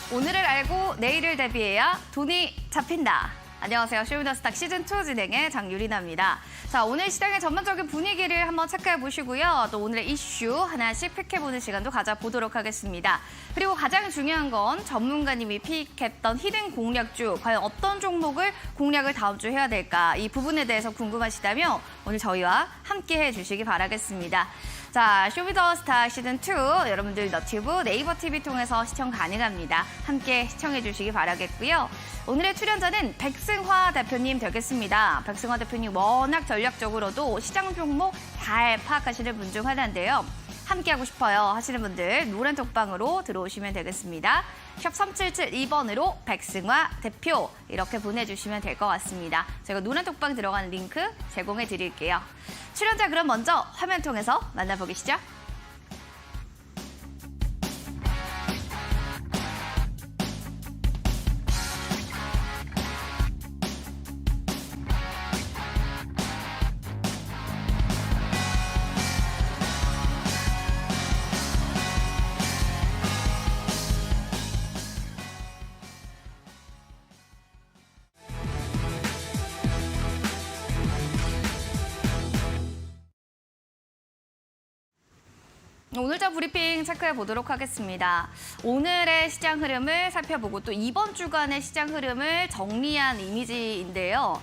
오늘을 알고 내일을 대비해야 돈이 잡힌다. 안녕하세요. 쇼미더스탁 시즌2 진행의 장유리나입니다. 자, 오늘 시장의 전반적인 분위기를 한번 체크해 보시고요. 또 오늘의 이슈 하나씩 픽해보는 시간도 가져보도록 하겠습니다. 그리고 가장 중요한 건 전문가님이 픽했던 히든 공략주, 과연 어떤 종목을 공략을 다음 주 해야 될까? 이 부분에 대해서 궁금하시다면 오늘 저희와 함께 해주시기 바라겠습니다. 자, 쇼미더스탁 시즌2 여러분들 너튜브, 네이버 TV 통해서 시청 가능합니다. 함께 시청해 주시기 바라겠고요. 오늘의 출연자는 백승화 대표님 되겠습니다. 백승화 대표님 워낙 전략적으로도 시장 종목 잘 파악하시는 분 중 하나인데요. 함께하고 싶어요 하시는 분들 노란 톡방으로 들어오시면 되겠습니다. 샵 3772번으로 백승화 대표 이렇게 보내주시면 될 것 같습니다. 제가 노란 톡방 들어가는 링크 제공해 드릴게요. 출연자 그럼 먼저 화면 통해서 만나보시죠. 오늘자 브리핑 체크해 보도록 하겠습니다. 오늘의 시장 흐름을 살펴보고 또 이번 주간의 시장 흐름을 정리한 이미지인데요.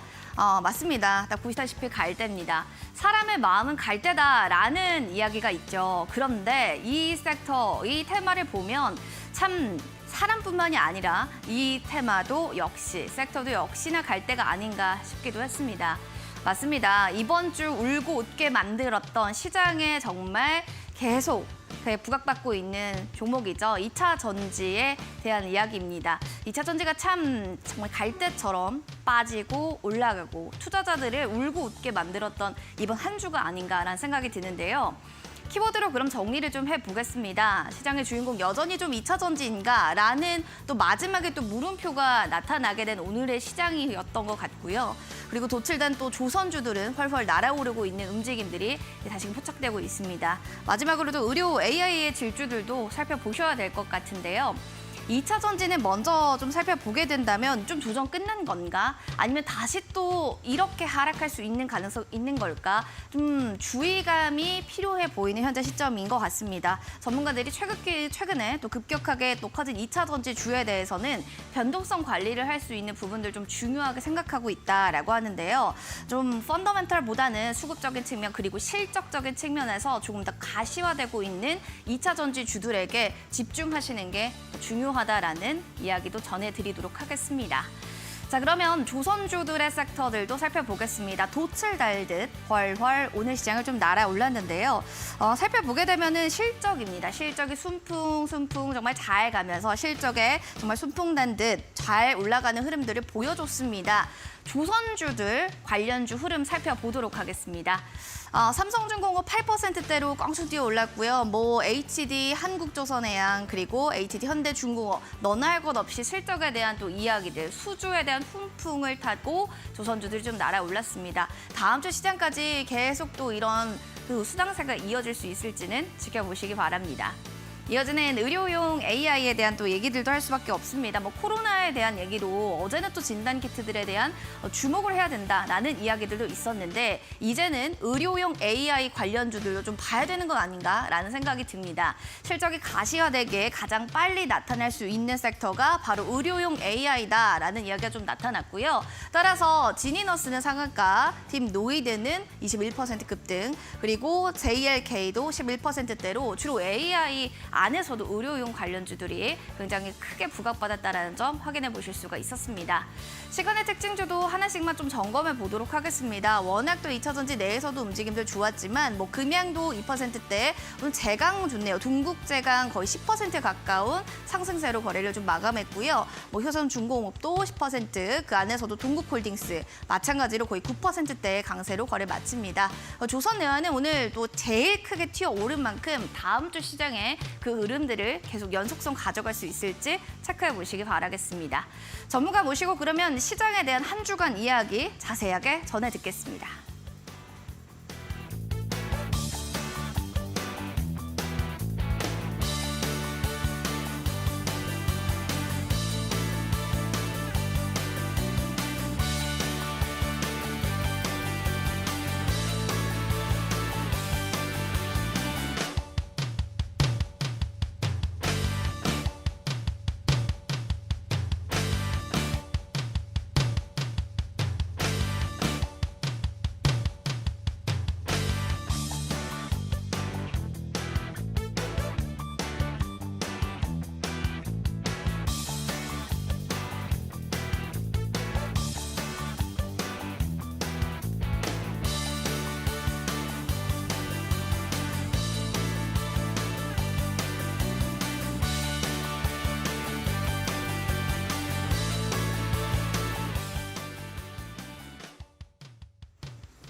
맞습니다. 딱 보시다시피 갈대입니다. 사람의 마음은 갈대다라는 이야기가 있죠. 그런데 이 섹터, 이 테마를 보면 참 사람뿐만이 아니라 이 테마도 역시, 섹터도 역시나 갈대가 아닌가 싶기도 했습니다. 맞습니다. 이번 주 울고 웃게 만들었던 시장에 정말 계속 부각받고 있는 종목이죠. 2차 전지에 대한 이야기입니다. 2차 전지가 정말 갈대처럼 빠지고 올라가고 투자자들을 울고 웃게 만들었던 이번 한 주가 아닌가라는 생각이 드는데요. 키워드로 그럼 정리를 좀 해보겠습니다. 시장의 주인공 여전히 좀 2차 전지인가라는 또 마지막에 또 물음표가 나타나게 된 오늘의 시장이었던 것 같고요. 그리고 도출된 또 조선주들은 펄펄 날아오르고 있는 움직임들이 다시 포착되고 있습니다. 마지막으로도 의료 AI의 질주들도 살펴보셔야 될 것 같은데요. 2차 전지는 먼저 좀 살펴보게 된다면 좀 조정 끝난 건가? 아니면 다시 또 이렇게 하락할 수 있는 가능성 있는 걸까? 좀 주의감이 필요해 보이는 현재 시점인 것 같습니다. 전문가들이 최근에 또 급격하게 또 커진 2차 전지 주에 대해서는 변동성 관리를 할 수 있는 부분들 좀 중요하게 생각하고 있다라고 하는데요. 좀 펀더멘털보다는 수급적인 측면 그리고 실적적인 측면에서 조금 더 가시화되고 있는 2차 전지 주들에게 집중하시는 게 중요하다라는 이야기도 전해드리도록 하겠습니다. 자, 그러면 조선주들의 섹터들도 살펴보겠습니다. 돛을 달듯 훨훨 오늘 시장을 좀 날아올랐는데요. 살펴보게 되면은 실적입니다. 실적이 순풍 정말 잘 가면서 실적에 정말 순풍 난 듯 잘 올라가는 흐름들을 보여줬습니다. 조선주들 관련주 흐름 살펴보도록 하겠습니다. 삼성중공업 8%대로 꽝수 뛰어 올랐고요. HD, 한국조선해양, 그리고 HT 현대중공업 너나 할 것 없이 실적에 대한 또 이야기들, 수주에 대한 훈풍을 타고 조선주들이 좀 날아올랐습니다. 다음 주 시장까지 계속 또 이런 수당세가 이어질 수 있을지는 지켜보시기 바랍니다. 이어지는 의료용 AI에 대한 또 얘기들도 할 수밖에 없습니다. 코로나에 대한 얘기로 어제는 또 진단키트들에 대한 주목을 해야 된다라는 이야기들도 있었는데 이제는 의료용 AI 관련주들도 좀 봐야 되는 건 아닌가라는 생각이 듭니다. 실적이 가시화되게 가장 빨리 나타날 수 있는 섹터가 바로 의료용 AI다라는 이야기가 좀 나타났고요. 따라서 지니너스는 상한가, 팀 노이드는 21% 급등, 그리고 JLK도 11%대로 주로 AI 안에서도 의료용 관련주들이 굉장히 크게 부각받았다는 점 확인해 보실 수가 있었습니다. 시간의 특징주도 하나씩만 좀 점검해 보도록 하겠습니다. 워낙 또 2차 전지 내에서도 움직임들 좋았지만 금양도 2%대, 제강 좋네요. 동국제강 거의 10% 가까운 상승세로 거래를 좀 마감했고요. 효선중공업도 10%, 그 안에서도 동국홀딩스 마찬가지로 거의 9%대의 강세로 거래 마칩니다. 조선내화는 오늘 또 제일 크게 튀어오른 만큼 다음 주 시장에 그 흐름들을 계속 연속성 가져갈 수 있을지 체크해 보시기 바라겠습니다. 전문가 모시고 그러면 시장에 대한 한 주간 이야기 자세하게 전해 듣겠습니다.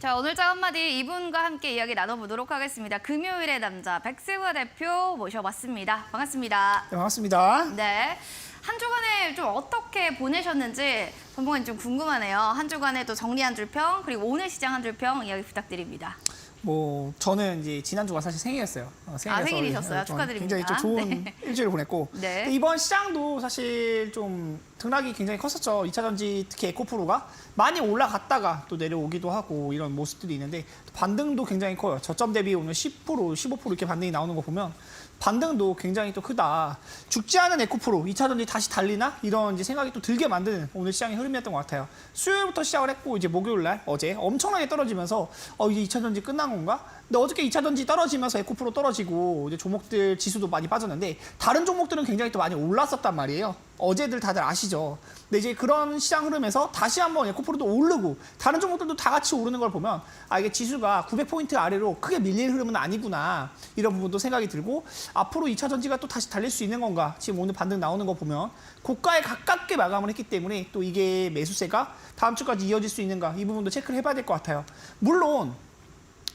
자, 오늘 짝 한마디 이분과 함께 이야기 나눠보도록 하겠습니다. 금요일의 남자 백승화 대표 모셔봤습니다. 반갑습니다. 네, 반갑습니다. 네. 한 주간을 좀 어떻게 보내셨는지 전문가님 좀 궁금하네요. 한 주간에 또 정리 한 줄 평, 그리고 오늘 시장 한 줄 평 이야기 부탁드립니다. 뭐 저는 이제 지난주가 사실 생일이었어요. 생일이셨어요. 축하드립니다. 굉장히 좀 좋은 일주일을 보냈고 네. 이번 시장도 사실 좀 등락이 굉장히 컸었죠. 2차 전지 특히 에코프로가 많이 올라갔다가 또 내려오기도 하고 이런 모습들이 있는데 반등도 굉장히 커요. 저점 대비 오늘 10%, 15% 이렇게 반등이 나오는 거 보면 반등도 굉장히 또 크다. 죽지 않은 에코프로 2차 전지 다시 달리나? 이런 이제 생각이 또 들게 만드는 오늘 시장의 흐름이었던 것 같아요. 수요일부터 시작을 했고 이제 목요일 날 어제 엄청나게 떨어지면서 이제 2차 전지 끝난 건가? 근데 어저께 2차 전지 떨어지면서 에코프로 떨어지고 이제 종목들 지수도 많이 빠졌는데 다른 종목들은 굉장히 또 많이 올랐었단 말이에요. 어제들 다들 아시죠? 근데 이제 그런 시장 흐름에서 다시 한번 에코프로도 오르고 다른 종목들도 다 같이 오르는 걸 보면 이게 지수가 900포인트 아래로 크게 밀릴 흐름은 아니구나 이런 부분도 생각이 들고 앞으로 2차 전지가 또 다시 달릴 수 있는 건가 지금 오늘 반등 나오는 거 보면 고가에 가깝게 마감을 했기 때문에 또 이게 매수세가 다음 주까지 이어질 수 있는가 이 부분도 체크를 해봐야 될 것 같아요. 물론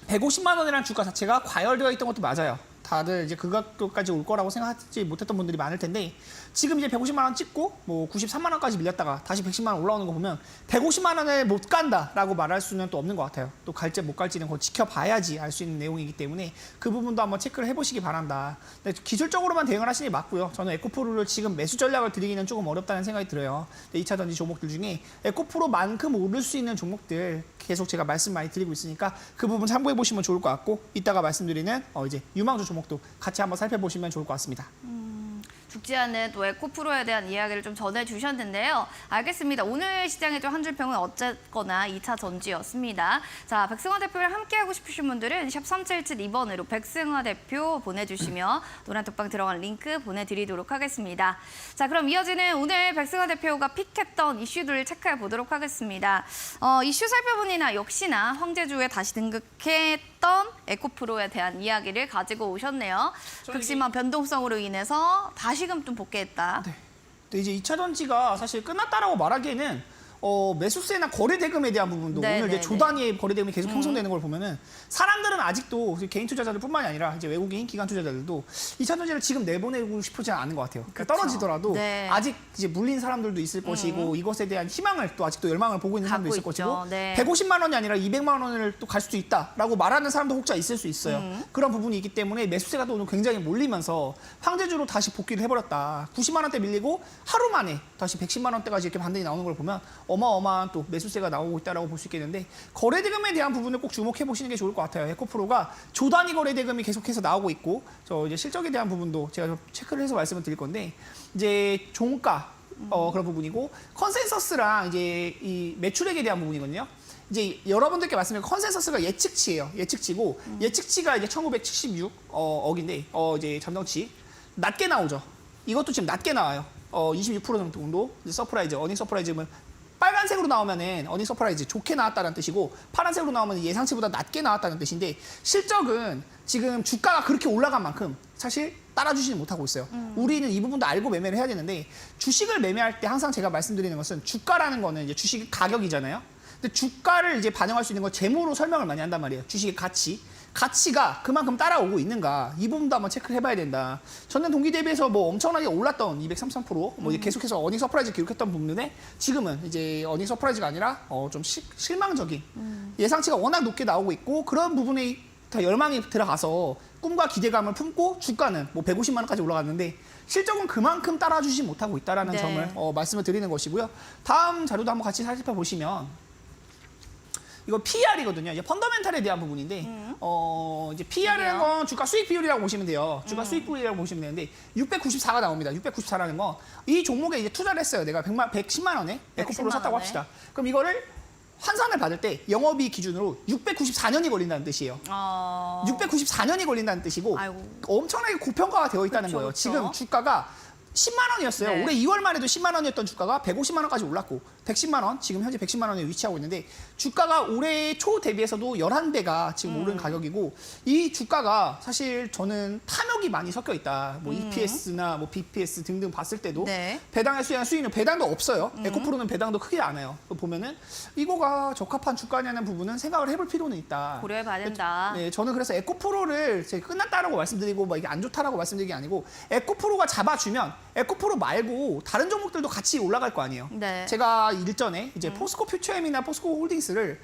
150만 원이라는 주가 자체가 과열되어 있던 것도 맞아요. 다들 이제 그 가격까지 올 거라고 생각하지 못했던 분들이 많을 텐데 지금 이제 150만 원 찍고 뭐 93만 원까지 밀렸다가 다시 110만 원 올라오는 거 보면 150만 원을 못 간다라고 말할 수는 또 없는 것 같아요. 또 갈지 못 갈지는 그거 지켜봐야지 알 수 있는 내용이기 때문에 그 부분도 한번 체크를 해보시기 바란다. 근데 기술적으로만 대응을 하시는 게 맞고요. 저는 에코프로를 지금 매수 전략을 드리기는 조금 어렵다는 생각이 들어요. 2차 전지 종목들 중에 에코프로만큼 오를 수 있는 종목들 계속 제가 말씀 많이 드리고 있으니까 그 부분 참고해 보시면 좋을 것 같고 이따가 말씀드리는 이제 유망주 종목도 같이 한번 살펴보시면 좋을 것 같습니다. 죽지 않는 또 에코프로에 대한 이야기를 좀 전해주셨는데요. 알겠습니다. 오늘 시장의 좀 한 줄 평은 어쨌거나 2차 전지였습니다. 자, 백승화 대표를 함께하고 싶으신 분들은 샵 3772번으로 백승화 대표 보내주시면 노란톡방 들어간 링크 보내드리도록 하겠습니다. 자, 그럼 이어지는 오늘 백승화 대표가 픽했던 이슈들을 체크해 보도록 하겠습니다. 이슈 살펴보니나 역시나 황제주에 다시 등극했던 에코프로에 대한 이야기를 가지고 오셨네요. 극심한 변동성으로 인해서 다시금 좀 복귀했다. 네. 근데 이제 2차 전지가 사실 끝났다라고 말하기에는 매수세나 거래 대금에 대한 부분도 오늘 이제 조 단위의 거래 대금이 계속 형성되는 걸 보면은 사람들은 아직도 개인 투자자들뿐만이 아니라 이제 외국인 기관 투자자들도 2차 전지를 지금 내보내고 싶지 않은 것 같아요. 그러니까 떨어지더라도 아직 이제 물린 사람들도 있을 것이고 이것에 대한 희망을 또 아직도 열망을 보고 있는 사람도 있을 것이고 150만 원이 아니라 200만 원을 또 갈 수도 있다라고 말하는 사람도 혹자 있을 수 있어요. 그런 부분이 있기 때문에 매수세가 또 오늘 굉장히 몰리면서 황제주로 다시 복귀를 해버렸다. 90만 원대 밀리고 하루 만에 다시 110만 원대까지 이렇게 반등이 나오는 걸 보면 어마어마한 또 매수세가 나오고 있다라고 볼 수 있겠는데 거래 대금에 대한 부분을 꼭 주목해 보시는 게 좋을 것 같아요. 에코프로가 조 단위 거래 대금이 계속해서 나오고 있고 저 이제 실적에 대한 부분도 제가 좀 체크를 해서 말씀을 드릴 건데 이제 종가 그런 부분이고 컨센서스랑 이제 이 매출액에 대한 부분이거든요. 이제 여러분들께 말씀드린 컨센서스가 예측치예요. 예측치고 예측치가 이제 1976억인데 이제 잠정치 낮게 나오죠. 이것도 지금 낮게 나와요. 26% 정도 서프라이즈, 어닝 서프라이즈면 빨간색으로 나오면은 어닝 서프라이즈 좋게 나왔다는 뜻이고 파란색으로 나오면 예상치보다 낮게 나왔다는 뜻인데 실적은 지금 주가가 그렇게 올라간 만큼 사실 따라주지는 못하고 있어요. 우리는 이 부분도 알고 매매를 해야 되는데 주식을 매매할 때 항상 제가 말씀드리는 것은 주가라는 거는 이제 주식의 가격이잖아요. 근데 주가를 이제 반영할 수 있는 건 재무로 설명을 많이 한단 말이에요. 주식의 가치가 그만큼 따라오고 있는가 이 부분도 한번 체크를 해봐야 된다. 전년 동기 대비해서 뭐 엄청나게 올랐던 233% 뭐 이제 계속해서 어닝 서프라이즈 기록했던 부분에 지금은 이제 어닝 서프라이즈가 아니라 좀 실망적인 예상치가 워낙 높게 나오고 있고 그런 부분에 다 열망이 들어가서 꿈과 기대감을 품고 주가는 뭐 150만 원까지 올라갔는데 실적은 그만큼 따라주지 못하고 있다라는 점을 말씀을 드리는 것이고요. 다음 자료도 한번 같이 살펴보시면. 이거 PER이거든요. 이제 펀더멘탈에 대한 부분인데, 이제 PER이라는 건 주가 수익 비율이라고 보시면 돼요. 주가 수익 비율이라고 보시면 되는데, 694가 나옵니다. 694라는 건 이 종목에 이제 투자를 했어요. 내가 110만 원에 에코프로 샀다고 합시다. 그럼 이거를 환산을 받을 때 영업이익 기준으로 694년이 걸린다는 뜻이에요. 694년이 걸린다는 뜻이고, 엄청나게 고평가가 되어 있다는 거예요. 지금 주가가 10만 원이었어요. 네. 올해 2월만 해도 10만 원이었던 주가가 150만 원까지 올랐고 110만 원, 지금 현재 110만 원에 위치하고 있는데 주가가 올해 초 대비해서도 11배가 지금 오른 가격이고 이 주가가 사실 저는 탐욕이 많이 섞여 있다. 뭐 EPS나 뭐 BPS 등등 봤을 때도 네. 배당에 수행한 수익률 배당도 없어요. 에코프로는 배당도 크게 안 해요. 보면은 이거가 적합한 주가냐는 부분은 생각을 해볼 필요는 있다. 고려해봐야 된다. 네, 저는 그래서 에코프로를 제가 끝났다라고 말씀드리고 뭐 이게 안 좋다라고 말씀드리는 게 아니고 에코프로가 잡아주면 에코프로 말고 다른 종목들도 같이 올라갈 거 아니에요. 네. 제가 일전에 이제 포스코 퓨처엠이나 포스코 홀딩스를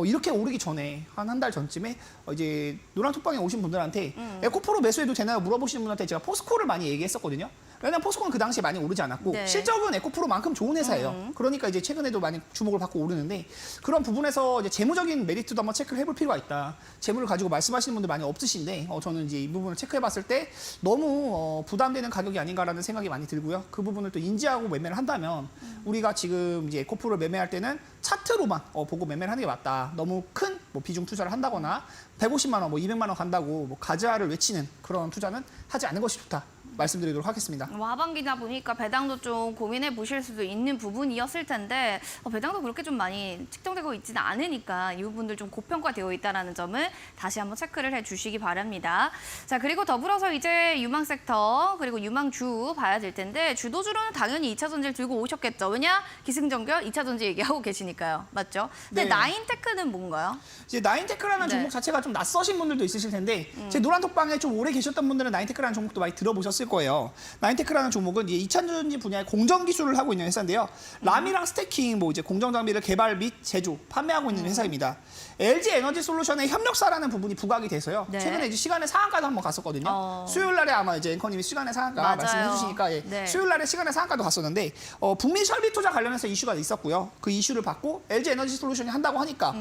이렇게 오르기 전에 한 달 전쯤에 이제 노란톡방에 오신 분들한테 에코프로 매수해도 되나요? 물어보시는 분한테 제가 포스코를 많이 얘기했었거든요. 왜냐면 포스코는 그 당시에 많이 오르지 않았고 네. 실적은 에코프로만큼 좋은 회사예요. 그러니까 이제 최근에도 많이 주목을 받고 오르는데 그런 부분에서 이제 재무적인 메리트도 한번 체크를 해볼 필요가 있다. 재무를 가지고 말씀하시는 분들 많이 없으신데 저는 이제 이 부분을 체크해봤을 때 너무 부담되는 가격이 아닌가라는 생각이 많이 들고요. 그 부분을 또 인지하고 매매를 한다면 우리가 지금 이제 에코프로를 매매할 때는 차트로만 보고 매매를 하는 게 맞다. 너무 큰 뭐 비중 투자를 한다거나 150만 원, 뭐 200만 원 간다고 뭐 가즈아를 외치는 그런 투자는 하지 않는 것이 좋다. 말씀드리도록 하겠습니다. 뭐 하반기다 보니까 배당도 좀 고민해 보실 수도 있는 부분이었을 텐데 배당도 그렇게 좀 많이 측정되고 있지는 않으니까 이 부분들 좀 고평가되어 있다는 점을 다시 한번 체크를 해주시기 바랍니다. 자, 그리고 더불어서 이제 유망 섹터 그리고 유망주 봐야 될 텐데 주도주로는 당연히 2차 전지를 들고 오셨겠죠. 왜냐? 기승전결 2차 전지 얘기하고 계시니까요. 맞죠? 근데 네. 나인테크는 뭔가요? 이제 나인테크라는 네. 종목 자체가 좀 낯서신 분들도 있으실 텐데 제 노란톡방에 좀 오래 계셨던 분들은 나인테크라는 종목도 많이 들어보셨을 거예요. 나인테크라는 종목은 이제 2차 전지 분야의 공정 기술을 하고 있는 회사인데요. 람이랑 스태킹 뭐 이제 공정 장비를 개발 및 제조, 판매하고 있는 회사입니다. LG 에너지 솔루션의 협력사라는 부분이 부각이 돼서요. 네. 최근에 이제 시간의 상한가도 한번 갔었거든요. 수요일 날에 아마 이제 앵커님이 시간의 상한가 맞아요. 말씀해 주시니까 네. 수요일 날에 시간의 상한가도 갔었는데 북미 설비 투자 관련해서 이슈가 있었고요. 그 이슈를 받고 LG 에너지 솔루션이 한다고 하니까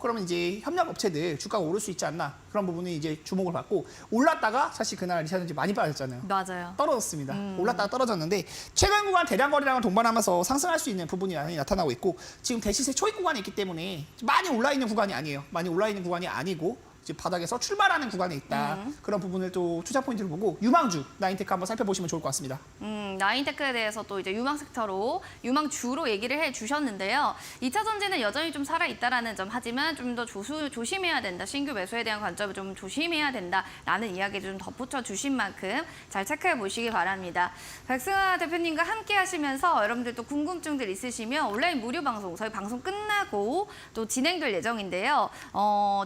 그러면 이제 협력 업체들 주가가 오를 수 있지 않나 그런 부분이 이제 주목을 받고 올랐다가 사실 그날 리사전지 많이 빠졌잖아요. 맞아요. 떨어졌습니다. 올랐다가 떨어졌는데 최근 구간 대량 거래량을 동반하면서 상승할 수 있는 부분이 많이 나타나고 있고 지금 대시세 초입 구간이 있기 때문에 많이 올라 있는 구간이 아니에요. 많이 올라 있는 구간이 아니고 이제 바닥에서 출발하는 구간에 있다. 그런 부분을 또 투자 포인트를 보고 유망주 나인테크 한번 살펴보시면 좋을 것 같습니다. 나인테크에 대해서 또 이제 유망 섹터로 유망주로 얘기를 해주셨는데요. 2차 전지는 여전히 좀 살아있다라는 점 하지만 좀 더 조심해야 된다. 신규 매수에 대한 관점을 좀 조심해야 된다라는 이야기를 좀 덧붙여 주신 만큼 잘 체크해 보시기 바랍니다. 백승아 대표님과 함께 하시면서 여러분들 또 궁금증들 있으시면 온라인 무료 방송 저희 방송 끝나고 또 진행될 예정인데요.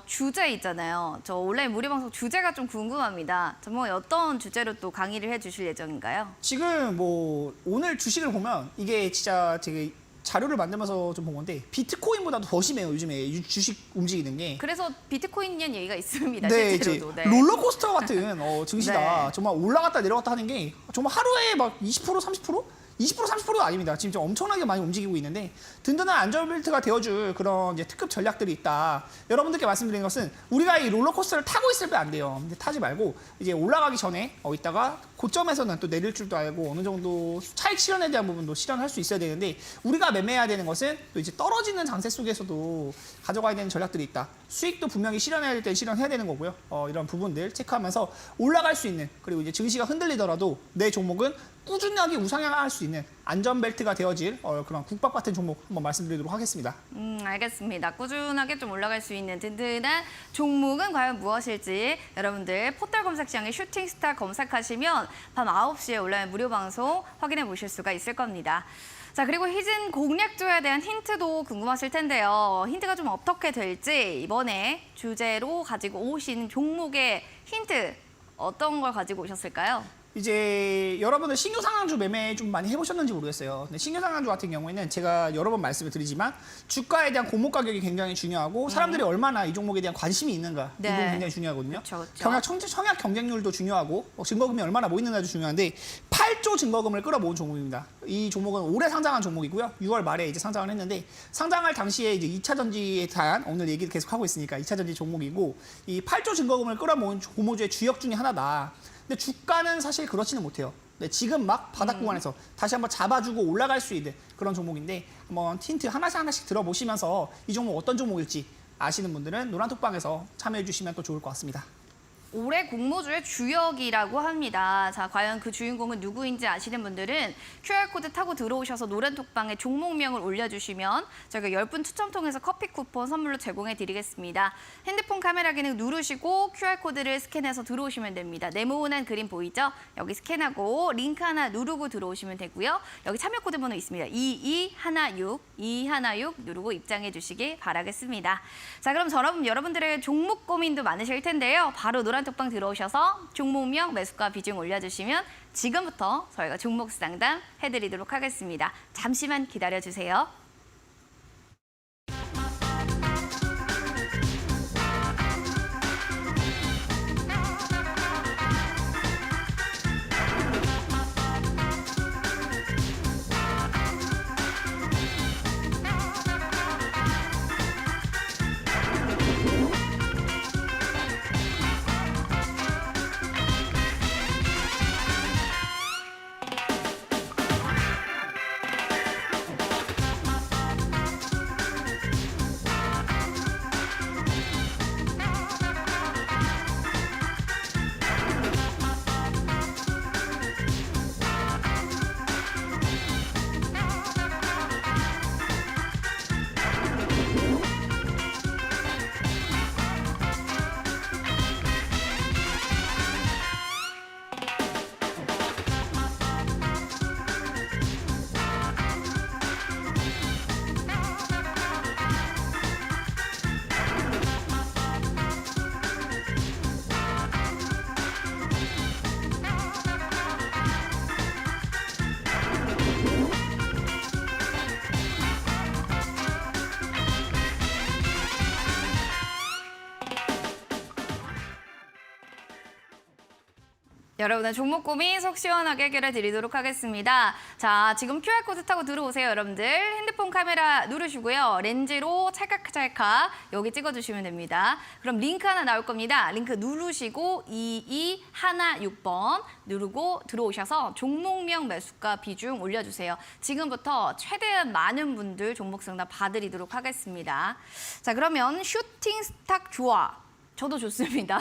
주제 있잖아요. 저 온라인 무료 방송 주제가 좀 궁금합니다. 정말 어떤 주제로 또 강의를 해주실 예정인가요? 지금 뭐 오늘 주식을 보면 이게 진짜 되게 자료를 만들면서 좀 본 건데 비트코인보다도 더 심해요. 요즘에 주식 움직이는 게. 그래서 비트코인이란 얘기가 있습니다. 네, 실제로도. 이제 롤러코스터 같은 증시다. 네. 정말 올라갔다 내려갔다 하는 게 정말 하루에 막 20%, 30%? 20%, 30%도 아닙니다. 지금 좀 엄청나게 많이 움직이고 있는데 든든한 안전벨트가 되어줄 그런 이제 특급 전략들이 있다. 여러분들께 말씀드리는 것은 우리가 이 롤러코스터를 타고 있을 때 안 돼요. 근데 타지 말고 이제 올라가기 전에 있다가 고점에서는 또 내릴 줄도 알고 어느 정도 차익 실현에 대한 부분도 실현할 수 있어야 되는데 우리가 매매해야 되는 것은 또 이제 떨어지는 장세 속에서도 가져가야 되는 전략들이 있다. 수익도 분명히 실현해야 될 때 실현해야 되는 거고요. 이런 부분들 체크하면서 올라갈 수 있는 그리고 이제 증시가 흔들리더라도 내 종목은 꾸준하게 우상향할 수 있는 안전벨트가 되어질 그런 국밥 같은 종목 한번 말씀드리도록 하겠습니다. 알겠습니다. 꾸준하게 좀 올라갈 수 있는 든든한 종목은 과연 무엇일지 여러분들 포털 검색창에 슈팅스타 검색하시면 밤 9시에 온라인 무료 방송 확인해 보실 수가 있을 겁니다. 자, 그리고 희진 공략주에 대한 힌트도 궁금하실 텐데요. 힌트가 좀 어떻게 될지 이번에 주제로 가지고 오신 종목의 힌트 어떤 걸 가지고 오셨을까요? 이제 여러분들 신규 상한주 매매 좀 많이 해보셨는지 모르겠어요. 근데 신규 상한주 같은 경우에는 제가 여러 번 말씀을 드리지만 주가에 대한 공모 가격이 굉장히 중요하고 사람들이 얼마나 이 종목에 대한 관심이 있는가 이 부분이 굉장히 중요하거든요. 그쵸. 청약 경쟁률도 중요하고 증거금이 얼마나 모이는가도 중요한데 8조 증거금을 끌어모은 종목입니다. 이 종목은 올해 상장한 종목이고요. 6월 말에 이제 상장을 했는데 상장할 당시에 이제 2차 전지에 대한 오늘 얘기를 계속 하고 있으니까 2차 전지 종목이고 이 8조 증거금을 끌어모은 고모주의 주역 중에 하나다. 근데 주가는 사실 그렇지는 못해요. 네, 지금 막 바닥 구간에서 다시 한번 잡아주고 올라갈 수 있는 그런 종목인데 한번 힌트 하나씩 들어보시면서 이 종목 어떤 종목일지 아시는 분들은 노란톡방에서 참여해 주시면 또 좋을 것 같습니다. 올해 공모주의 주역이라고 합니다. 자, 과연 그 주인공은 누구인지 아시는 분들은 QR코드 타고 들어오셔서 노란톡방에 종목명을 올려주시면 저희가 10분 추첨 통해서 커피 쿠폰 선물로 제공해드리겠습니다. 핸드폰 카메라 기능 누르시고 QR코드를 스캔해서 들어오시면 됩니다. 네모난 그림 보이죠? 여기 스캔하고 링크 하나 누르고 들어오시면 되고요. 여기 참여 코드 번호 있습니다. 2216 누르고 입장해 주시기 바라겠습니다. 자, 그럼 여러분들의 종목 고민도 많으실 텐데요. 바로 노란톡방 들어오셔서 종목명, 매수가 비중 올려주시면 지금부터 저희가 종목 상담 해드리도록 하겠습니다. 잠시만 기다려주세요. 여러분의 종목 고민 속 시원하게 해결해 드리도록 하겠습니다. 자, 지금 QR코드 타고 들어오세요, 여러분들. 핸드폰 카메라 누르시고요. 렌즈로 찰칵찰칵 여기 찍어주시면 됩니다. 그럼 링크 하나 나올 겁니다. 링크 누르시고 2216번 누르고 들어오셔서 종목명, 매수가 비중 올려주세요. 지금부터 최대한 많은 분들 종목 상담 봐드리도록 하겠습니다. 자, 그러면 슈팅 스탁 좋아. 저도 좋습니다.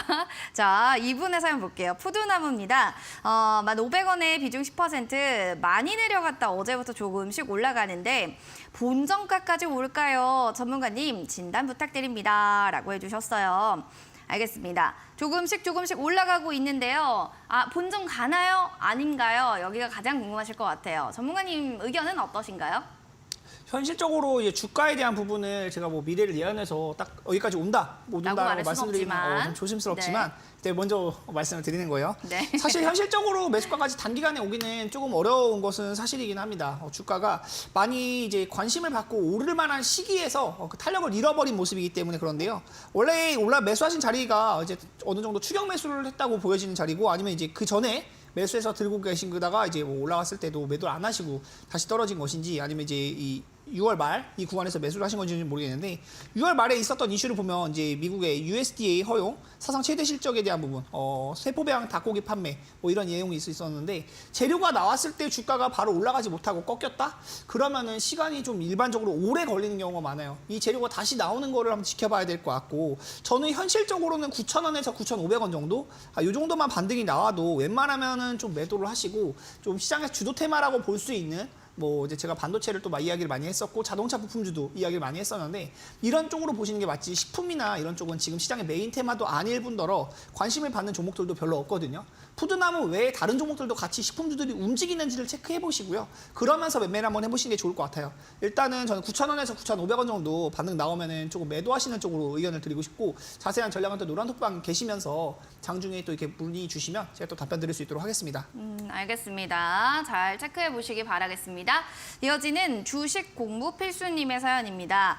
자, 이분의 사연 볼게요. 푸드나무입니다. 1,500원에 비중 10% 많이 내려갔다 어제부터 조금씩 올라가는데 본정가까지 올까요? 전문가님 진단 부탁드립니다. 라고 해주셨어요. 알겠습니다. 조금씩 올라가고 있는데요. 본정 가나요? 아닌가요? 여기가 가장 궁금하실 것 같아요. 전문가님 의견은 어떠신가요? 현실적으로 이제 주가에 대한 부분을 제가 뭐 미래를 예언해서 딱 여기까지 온다, 못 온다라고 말씀드리면 좀 조심스럽지만 네. 먼저 말씀을 드리는 거예요. 네. 사실 현실적으로 매수가까지 단기간에 오기는 조금 어려운 것은 사실이긴 합니다. 주가가 많이 이제 관심을 받고 오를 만한 시기에서 그 탄력을 잃어버린 모습이기 때문에 그런데요. 원래 매수하신 자리가 이제 어느 정도 추격 매수를 했다고 보여지는 자리고 아니면 이제 그 전에 매수해서 들고 계신 거다가 이제 뭐 올라갔을 때도 매도를 안 하시고 다시 떨어진 것인지 아니면 이제 이 6월 말 이 구간에서 매수를 하신 건지는 모르겠는데 6월 말에 있었던 이슈를 보면 이제 미국의 USDA 허용, 사상 최대 실적에 대한 부분, 세포배양 닭고기 판매 뭐 이런 내용이 있었는데 재료가 나왔을 때 주가가 바로 올라가지 못하고 꺾였다? 그러면은 시간이 좀 일반적으로 오래 걸리는 경우가 많아요. 이 재료가 다시 나오는 거를 한번 지켜봐야 될 것 같고 저는 현실적으로는 9,000원에서 9,500원 정도? 이 정도만 반등이 나와도 웬만하면은 좀 매도를 하시고 좀 시장의 주도 테마라고 볼 수 있는 뭐 이제 제가 반도체를 또 이야기를 많이 했었고 자동차 부품주도 이야기를 많이 했었는데 이런 쪽으로 보시는 게 맞지 식품이나 이런 쪽은 지금 시장의 메인 테마도 아닐 뿐더러 관심을 받는 종목들도 별로 없거든요. 푸드나무 외에 다른 종목들도 같이 식품주들이 움직이는지를 체크해 보시고요. 그러면서 매매를 한번 해보시는 게 좋을 것 같아요. 일단은 저는 9,000원에서 9,500원 정도 반등 나오면은 조금 매도하시는 쪽으로 의견을 드리고 싶고 자세한 전략은 또 노란톡방 계시면서 장중에 또 이렇게 문의 주시면 제가 또 답변 드릴 수 있도록 하겠습니다. 알겠습니다. 잘 체크해 보시기 바라겠습니다. 이어지는 주식 공부 필수님의 사연입니다.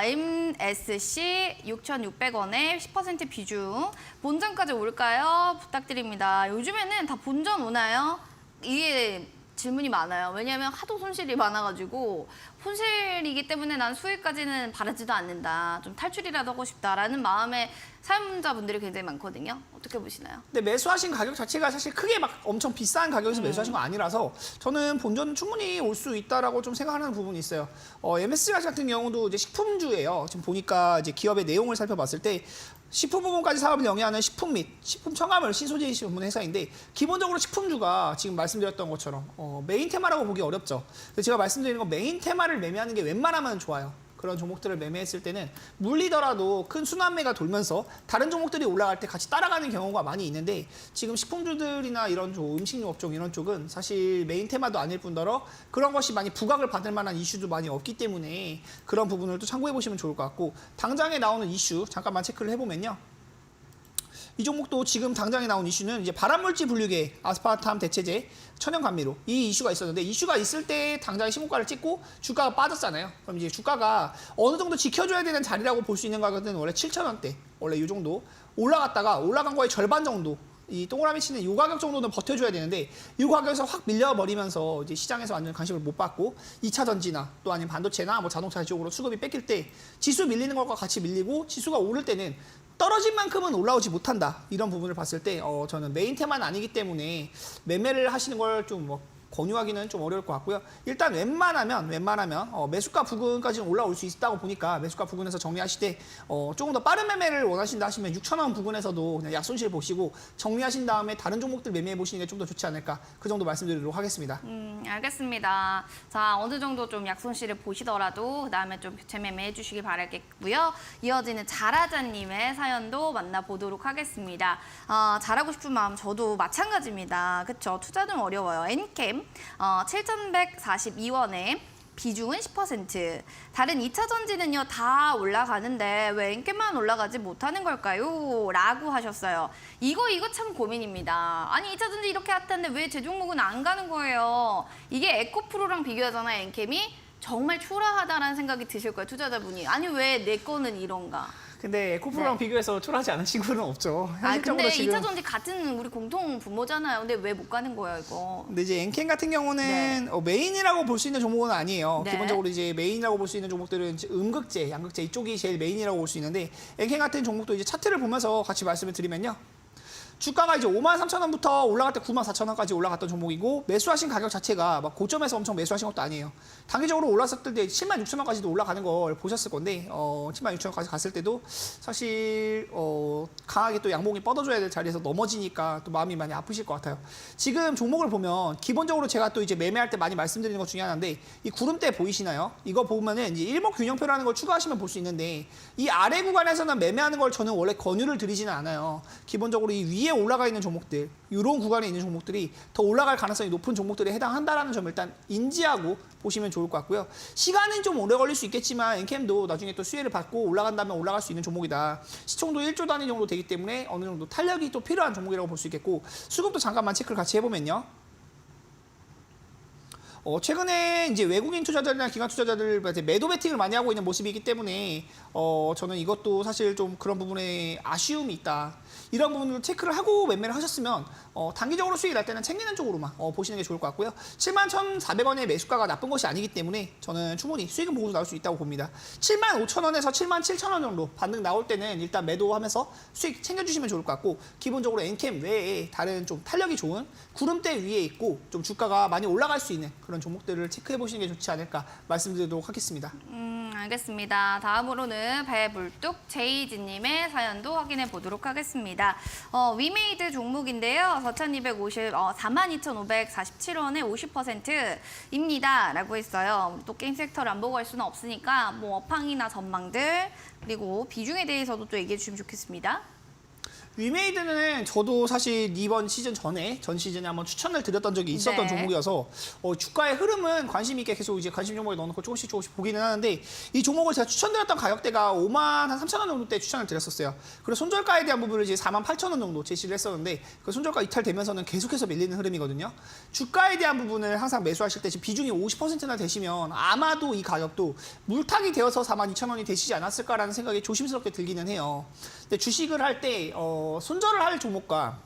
MSC 6,600원에 10% 비중 본전까지 올까요? 부탁드립니다. 요즘에는 다 본전 오나요? 이게 질문이 많아요. 왜냐하면 하도 손실이 많아가지고 손실이기 때문에 난 수익까지는 바라지도 않는다. 좀 탈출이라도 하고 싶다라는 마음에 사용자분들이 굉장히 많거든요. 어떻게 보시나요? 근데 매수하신 가격 자체가 사실 크게 막 엄청 비싼 가격에서 매수하신 거 아니라서 저는 본전 충분히 올 수 있다라고 좀 생각하는 부분이 있어요. MSG 같은 경우도 이제 식품주예요. 지금 보니까 이제 기업의 내용을 살펴봤을 때 식품 부분까지 사업을 영위하는 식품 및 식품 첨가물 신소재 전문 회사인데 기본적으로 식품주가 지금 말씀드렸던 것처럼 메인 테마라고 보기 어렵죠. 그래서 제가 말씀드리는 건 메인 테마를 매매하는 게 웬만하면 좋아요. 그런 종목들을 매매했을 때는 물리더라도 큰 순환매가 돌면서 다른 종목들이 올라갈 때 같이 따라가는 경우가 많이 있는데 지금 식품주들이나 이런 음식료 업종 이런 쪽은 사실 메인 테마도 아닐 뿐더러 그런 것이 많이 부각을 받을 만한 이슈도 많이 없기 때문에 그런 부분을 또 참고해 보시면 좋을 것 같고 당장에 나오는 이슈 잠깐만 체크를 해보면요. 이 종목도 지금 당장에 나온 이슈는 이제 발암물질 분류계, 아스파탐 대체제, 천연 감미료 이 이슈가 있었는데 이슈가 있을 때 당장에 신고가를 찍고 주가가 빠졌잖아요. 그럼 이제 주가가 어느 정도 지켜줘야 되는 자리라고 볼 수 있는 가격은 원래 7,000원대, 원래 이 정도 올라갔다가 올라간 거의 절반 정도. 이 동그라미 치는 이 가격 정도는 버텨줘야 되는데 이 가격에서 확 밀려버리면서 이제 시장에서 완전 관심을 못 받고 2차 전지나 또 아니면 반도체나 뭐 자동차 쪽으로 수급이 뺏길 때 지수 밀리는 것과 같이 밀리고 지수가 오를 때는 떨어진 만큼은 올라오지 못한다. 이런 부분을 봤을 때 저는 메인 테마는 아니기 때문에 매매를 하시는 걸 좀 권유하기는 좀 어려울 것 같고요. 일단 웬만하면 매수가 부근까지는 올라올 수 있다고 보니까 매수가 부근에서 정리하실 때 조금 더 빠른 매매를 원하신다 하시면 6,000원 부근에서도 그냥 약손실 보시고 정리하신 다음에 다른 종목들 매매해 보시는 게 좀 더 좋지 않을까 그 정도 말씀드리도록 하겠습니다. 알겠습니다. 자, 어느 정도 좀 약손실을 보시더라도 그다음에 좀 교체 매매해 주시길 바라겠고요. 이어지는 잘하자님의 사연도 만나보도록 하겠습니다. 잘하고 싶은 마음 저도 마찬가지입니다. 그렇죠? 투자는 어려워요. 엔캠 7,142원에 비중은 10%. 다른 2차 전지는요 다 올라가는데 왜 엔캠만 올라가지 못하는 걸까요? 라고 하셨어요. 이거 참 고민입니다. 아니 2차 전지 이렇게 핫한데 왜 제 종목은 안 가는 거예요? 이게 에코프로랑 비교하잖아요. 엔캠이 정말 초라하다라는 생각이 드실 거예요. 투자자분이. 아니 왜 내 거는 이런가? 근데 에코프로랑 비교해서 초라하지 않은 친구는 없죠. 현실적으로 근데 지금 2차 전지 같은 우리 공통 부모잖아요. 근데 왜 못 가는 거예요, 이거? 근데 이제 엔캠 같은 경우는 메인이라고 볼 수 있는 종목은 아니에요. 네. 기본적으로 이제 메인이라고 볼 수 있는 종목들은 이제 음극재, 양극재 이쪽이 제일 메인이라고 볼 수 있는데 엔캠 같은 종목도 이제 차트를 보면서 같이 말씀을 드리면요. 주가가 이제 53,000원부터 올라갈 때 94,000원까지 올라갔던 종목이고 매수하신 가격 자체가 막 고점에서 엄청 매수하신 것도 아니에요. 단기적으로 올랐을 때 76,000원까지도 올라가는 걸 보셨을 건데 76,000원까지 갔을 때도 사실 강하게 또 양봉이 뻗어줘야 될 자리에서 넘어지니까 또 마음이 많이 아프실 것 같아요. 지금 종목을 보면 기본적으로 제가 또 이제 매매할 때 많이 말씀드리는 것 중에 하나인데 이 구름대 보이시나요? 이거 보면은 이제 일목균형표라는 걸 추가하시면 볼 수 있는데 이 아래 구간에서는 매매하는 걸 저는 원래 권유를 드리지는 않아요. 기본적으로 이 위에 올라가 있는 종목들, 이런 구간에 있는 종목들이 더 올라갈 가능성이 높은 종목들에 해당한다라는 점을 일단 인지하고 보시면 좋을 것 같고요. 시간은 좀 오래 걸릴 수 있겠지만 엔캠도 나중에 또 수혜를 받고 올라간다면 올라갈 수 있는 종목이다. 시총도 1조 단위 정도 되기 때문에 어느 정도 탄력이 또 필요한 종목이라고 볼 수 있겠고 수급도 잠깐만 체크를 같이 해보면요. 최근에 이제 외국인 투자자들이나 기관 투자자들 매도 베팅을 많이 하고 있는 모습이기 때문에 저는 이것도 사실 좀 그런 부분에 아쉬움이 있다. 이런 부분을 체크를 하고 매매를 하셨으면 단기적으로 수익이 날 때는 챙기는 쪽으로만 보시는 게 좋을 것 같고요. 71,400원의 매수가가 나쁜 것이 아니기 때문에 저는 충분히 수익은 보고도 나올 수 있다고 봅니다. 75,000원에서 77,000원 정도 반등 나올 때는 일단 매도하면서 수익 챙겨주시면 좋을 것 같고 기본적으로 엔캠 외에 다른 좀 탄력이 좋은 구름대 위에 있고 좀 주가가 많이 올라갈 수 있는 그런 종목들을 체크해 보시는 게 좋지 않을까 말씀드리도록 하겠습니다. 알겠습니다. 다음으로는 배불뚝 제이지님의 사연도 확인해 보도록 하겠습니다. 위메이드 종목인데요. 42,547원에 50%입니다. 라고 했어요. 또 게임 섹터를 안 보고 갈 수는 없으니까 뭐 업황이나 전망들 그리고 비중에 대해서도 또 얘기해 주시면 좋겠습니다. 위메이드는 저도 사실 이번 시즌 전에 전 시즌에 한번 추천을 드렸던 적이 있었던 네. 종목이어서 주가의 흐름은 관심 있게 계속 이제 관심 종목에 넣어놓고 조금씩 보기는 하는데 이 종목을 제가 추천드렸던 가격대가 53,000원 정도 때 추천을 드렸었어요. 그리고 손절가에 대한 부분을 이제 48,000원 정도 제시를 했었는데 그 손절가 이탈되면서는 계속해서 밀리는 흐름이거든요. 주가에 대한 부분을 항상 매수하실 때 지금 비중이 50%나 되시면 아마도 이 가격도 물타기 되어서 42,000원이 되시지 않았을까라는 생각이 조심스럽게 들기는 해요. 근데 주식을 할 때 손절을 할 종목과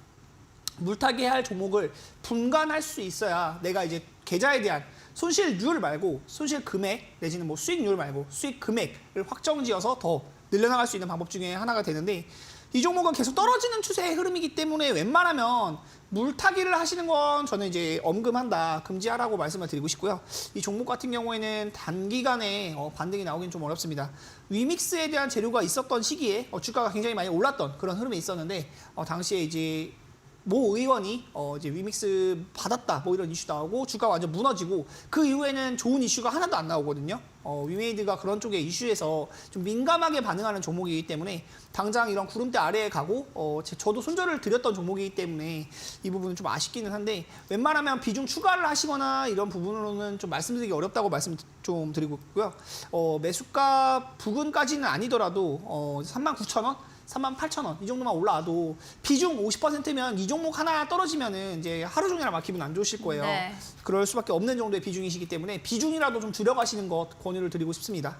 물타기 할 종목을 분간할 수 있어야 내가 이제 계좌에 대한 손실률 말고 손실 금액 내지는 뭐 수익률 말고 수익 금액을 확정지어서 더 늘려나갈 수 있는 방법 중에 하나가 되는데 이 종목은 계속 떨어지는 추세의 흐름이기 때문에 웬만하면 물타기를 하시는 건 저는 이제 엄금한다, 금지하라고 말씀을 드리고 싶고요. 이 종목 같은 경우에는 단기간에 반등이 나오긴 좀 어렵습니다. 위믹스에 대한 재료가 있었던 시기에 주가가 굉장히 많이 올랐던 그런 흐름이 있었는데 당시에 이제 모 의원이 이제 위믹스 받았다 뭐 이런 이슈 나오고 주가가 완전 무너지고 그 이후에는 좋은 이슈가 하나도 안 나오거든요. 위메이드가 그런 쪽의 이슈에서 좀 민감하게 반응하는 종목이기 때문에 당장 이런 구름대 아래에 가고 저도 손절을 드렸던 종목이기 때문에 이 부분은 좀 아쉽기는 한데 웬만하면 비중 추가를 하시거나 이런 부분으로는 좀 말씀드리기 어렵다고 말씀 좀 드리고 있고요. 매수가 부근까지는 아니더라도 39,000원? 38,000원 이 정도만 올라와도 비중 50%면 이 종목 하나 떨어지면은 이제 하루 종일 아마 기분 안 좋으실 거예요. 네. 그럴 수밖에 없는 정도의 비중이시기 때문에 비중이라도 좀 줄여가시는 것 권유를 드리고 싶습니다.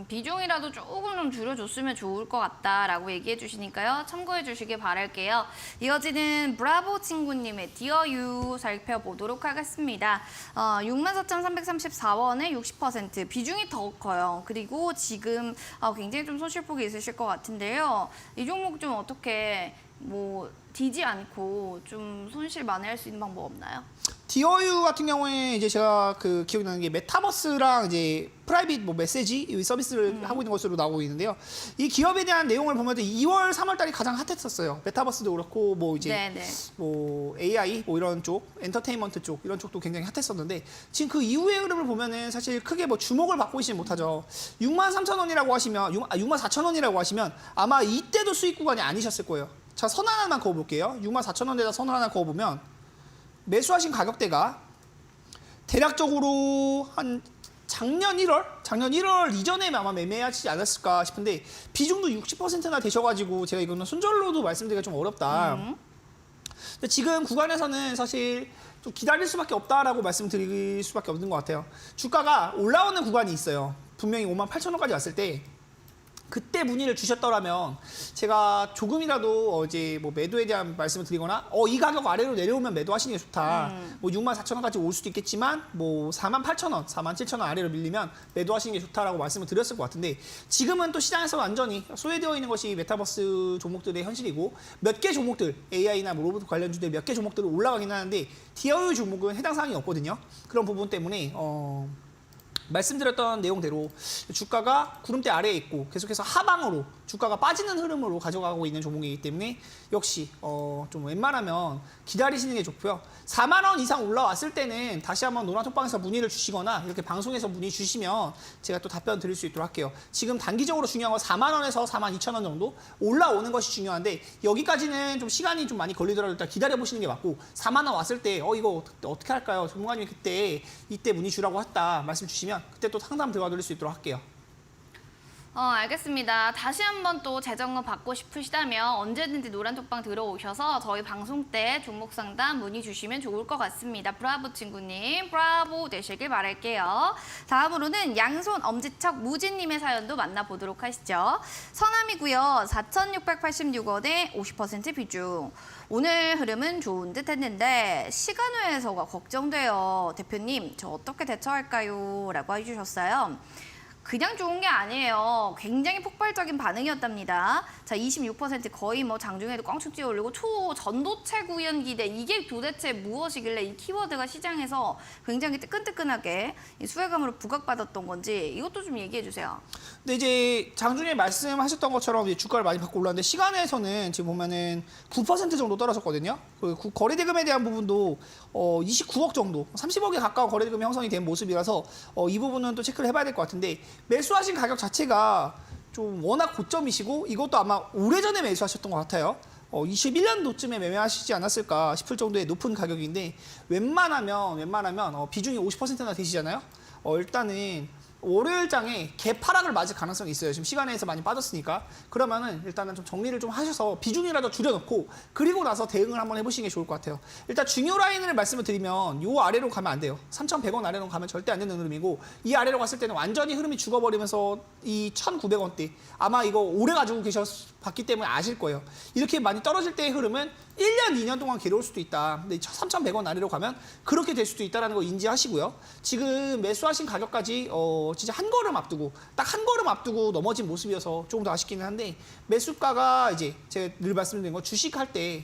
비중이라도 조금 좀 줄여줬으면 좋을 것 같다라고 얘기해 주시니까요. 참고해 주시길 바랄게요. 이어지는 브라보 친구님의 디어 유 살펴보도록 하겠습니다. 64,334원에 60% 비중이 더 커요. 그리고 지금 굉장히 좀 손실폭이 있으실 것 같은데요. 이 종목 좀 어떻게 뒤지 않고 좀 손실 만회할 수 있는 방법 없나요? 디어유 같은 경우에 이제 제가 그 기억이 나는 게 메타버스랑 이제 프라이빗 메시지 이 서비스를 하고 있는 것으로 나오고 있는데요. 이 기업에 대한 내용을 보면 2월, 3월 달이 가장 핫했었어요. 메타버스도 그렇고 AI 이런 쪽, 엔터테인먼트 쪽 이런 쪽도 굉장히 핫했었는데 지금 그 이후의 흐름을 보면은 사실 크게 주목을 받고 있지는 못하죠. 63,000원이라고 하시면 64,000원이라고 하시면 아마 이때도 수익 구간이 아니셨을 거예요. 자, 선 하나만 그어볼게요. 64,000원에다 선 하나 그어보면 매수하신 가격대가 대략적으로 한 작년 1월 이전에 아마 매매하시지 않았을까 싶은데 비중도 60%나 되셔가지고 제가 이거는 손절로도 말씀드리기가 좀 어렵다. 근데 지금 구간에서는 사실 좀 기다릴 수밖에 없다라고 말씀드릴 수밖에 없는 것 같아요. 주가가 올라오는 구간이 있어요. 분명히 58,000원까지 왔을 때 그때 문의를 주셨더라면 제가 조금이라도 이제 매도에 대한 말씀을 드리거나 이 가격 아래로 내려오면 매도하시는 게 좋다. 64,000원까지 올 수도 있겠지만 48,000원, 47,000원 아래로 밀리면 매도하시는 게 좋다라고 말씀을 드렸을 것 같은데 지금은 또 시장에서 완전히 소외되어 있는 것이 메타버스 종목들의 현실이고 몇 개 종목들 AI나 로봇 관련주들 몇 개 종목들은 올라가긴 하는데 디어유 종목은 해당 사항이 없거든요. 그런 부분 때문에 말씀드렸던 내용대로 주가가 구름대 아래에 있고 계속해서 하방으로 주가가 빠지는 흐름으로 가져가고 있는 종목이기 때문에 역시 좀 웬만하면 기다리시는 게 좋고요. 4만 원 이상 올라왔을 때는 다시 한번 노란톡방에서 문의를 주시거나 이렇게 방송에서 문의 주시면 제가 또 답변 드릴 수 있도록 할게요. 지금 단기적으로 중요한 건 4만 원에서 42,000원 정도 올라오는 것이 중요한데 여기까지는 좀 시간이 좀 많이 걸리더라도 일단 기다려보시는 게 맞고 4만 원 왔을 때 이거 어떻게 할까요? 전문가님이 이때 문의 주라고 했다 말씀 주시면 그때 또 상담 들어가 드릴 수 있도록 할게요. 알겠습니다. 다시 한번 또 재점검 받고 싶으시다면 언제든지 노란톡방 들어오셔서 저희 방송 때 종목 상담 문의 주시면 좋을 것 같습니다. 브라보 친구님, 브라보 되시길 바랄게요. 다음으로는 양손 엄지척 무진님의 사연도 만나보도록 하시죠. 서남이고요. 4,686원에 50% 비중. 오늘 흐름은 좋은 듯 했는데 시간외에서가 걱정돼요. 대표님, 저 어떻게 대처할까요? 라고 해주셨어요. 그냥 좋은 게 아니에요. 굉장히 폭발적인 반응이었답니다. 자, 26% 거의 장중에도 꽝충 뛰어 올리고 초전도체 구현 기대 이게 도대체 무엇이길래 이 키워드가 시장에서 굉장히 뜨끈뜨끈하게 수혜감으로 부각받았던 건지 이것도 좀 얘기해 주세요. 근데 이제 장중에 말씀하셨던 것처럼 이제 주가를 많이 받고 올랐는데 시간에서는 지금 보면은 9% 정도 떨어졌거든요. 그 거래대금에 대한 부분도 29억 정도, 30억에 가까운 거래대금이 형성이 된 모습이라서 이 부분은 또 체크를 해봐야 될 것 같은데 매수하신 가격 자체가 좀 워낙 고점이시고 이것도 아마 오래전에 매수하셨던 것 같아요. 21년도쯤에 매매하시지 않았을까 싶을 정도의 높은 가격인데 웬만하면 비중이 50%나 되시잖아요. 일단은 월요일장에 개파락을 맞을 가능성이 있어요. 지금 시간에서 많이 빠졌으니까. 그러면은 일단은 좀 정리를 좀 하셔서 비중이라도 줄여놓고 그리고 나서 대응을 한번 해보시는 게 좋을 것 같아요. 일단 중요 라인을 말씀을 드리면 요 아래로 가면 안 돼요. 3,100원 아래로 가면 절대 안 되는 흐름이고 이 아래로 갔을 때는 완전히 흐름이 죽어버리면서 이 1,900원대 아마 이거 오래 가지고 봤기 때문에 아실 거예요. 이렇게 많이 떨어질 때의 흐름은 1년, 2년 동안 괴로울 수도 있다. 근데 3,100원 아래로 가면 그렇게 될 수도 있다는 거 인지하시고요. 지금 매수하신 가격까지 진짜 한 걸음 앞두고 딱 한 걸음 앞두고 넘어진 모습이어서 조금 더 아쉽기는 한데 매수가가 이제 제가 늘 말씀드린 거 주식할 때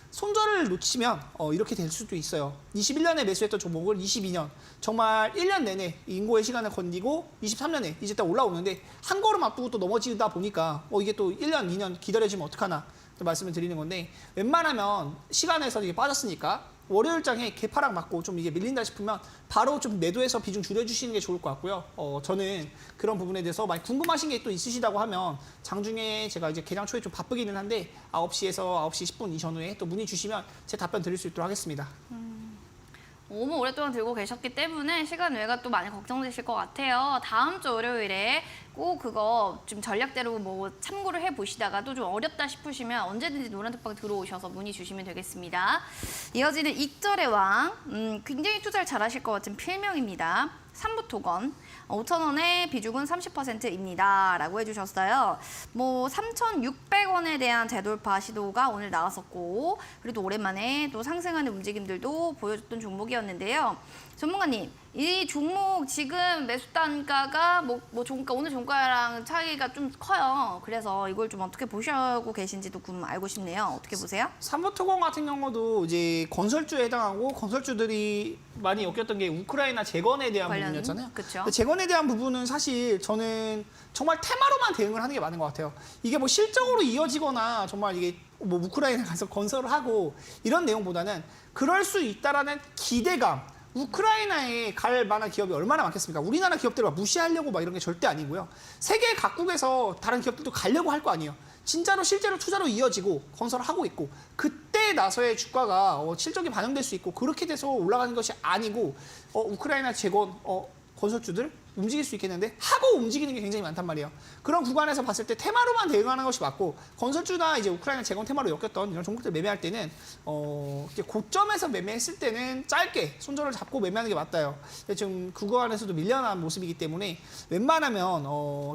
손절을 놓치면 이렇게 될 수도 있어요. 21년에 매수했던 종목을 22년 정말 1년 내내 인고의 시간을 건디고 23년에 이제 딱 올라오는데 한 걸음 앞두고 또 넘어지다 보니까 이게 또 1년, 2년 기다려지면 어떡하나 또 말씀을 드리는 건데 웬만하면 시간에서 이게 빠졌으니까 월요일장에 개파락 맞고 좀 이게 밀린다 싶으면 바로 좀 매도해서 비중 줄여주시는 게 좋을 것 같고요. 저는 그런 부분에 대해서 많이 궁금하신 게 또 있으시다고 하면 장중에 제가 이제 개장 초에 좀 바쁘기는 한데 9시에서 9시 10분 이전후에 또 문의 주시면 제 답변 드릴 수 있도록 하겠습니다. 너무 오랫동안 들고 계셨기 때문에 시간 외가 또 많이 걱정되실 것 같아요. 다음 주 월요일에 꼭 그거 좀 전략대로 뭐 참고를 해보시다가도 좀 어렵다 싶으시면 언제든지 노란톡방 들어오셔서 문의 주시면 되겠습니다. 이어지는 익절의 왕, 굉장히 투자를 잘하실 것 같은 필명입니다. 삼부토건 5,000원에 비중은 30%입니다. 라고 해주셨어요. 뭐 3,600원에 대한 재돌파 시도가 오늘 나왔었고 그래도 오랜만에 또 상승하는 움직임들도 보여줬던 종목이었는데요. 전문가님, 이 종목 지금 매수 단가가 뭐 종가 오늘 종가랑 차이가 좀 커요. 그래서 이걸 좀 어떻게 보시고 계신지도 알고 싶네요. 어떻게 보세요? 삼부토건 같은 경우도 이제 건설주에 해당하고 건설주들이 많이 엮였던 게 우크라이나 재건에 대한 부분이었잖아요. 그쵸. 재건에 대한 부분은 사실 저는 정말 테마로만 대응을 하는 게 맞는 것 같아요. 이게 뭐 실적으로 이어지거나 정말 이게 뭐 우크라이나 가서 건설을 하고 이런 내용보다는 그럴 수 있다라는 기대감. 우크라이나에 갈 만한 기업이 얼마나 많겠습니까? 우리나라 기업들을 무시하려고 막 이런 게 절대 아니고요. 세계 각국에서 다른 기업들도 가려고 할 거 아니에요. 진짜로 실제로 투자로 이어지고 건설을 하고 있고 그때 나서의 주가가 실적이 반영될 수 있고 그렇게 돼서 올라가는 것이 아니고 우크라이나 재건 건설주들 움직일 수 있겠는데 하고 움직이는 게 굉장히 많단 말이에요. 그런 구간에서 봤을 때 테마로만 대응하는 것이 맞고 건설주나 이제 우크라이나 재건 테마로 엮였던 이런 종목들 매매할 때는 고점에서 매매했을 때는 짧게 손절을 잡고 매매하는 게 맞다요. 근데 지금 그 구간에서도 밀려난 모습이기 때문에 웬만하면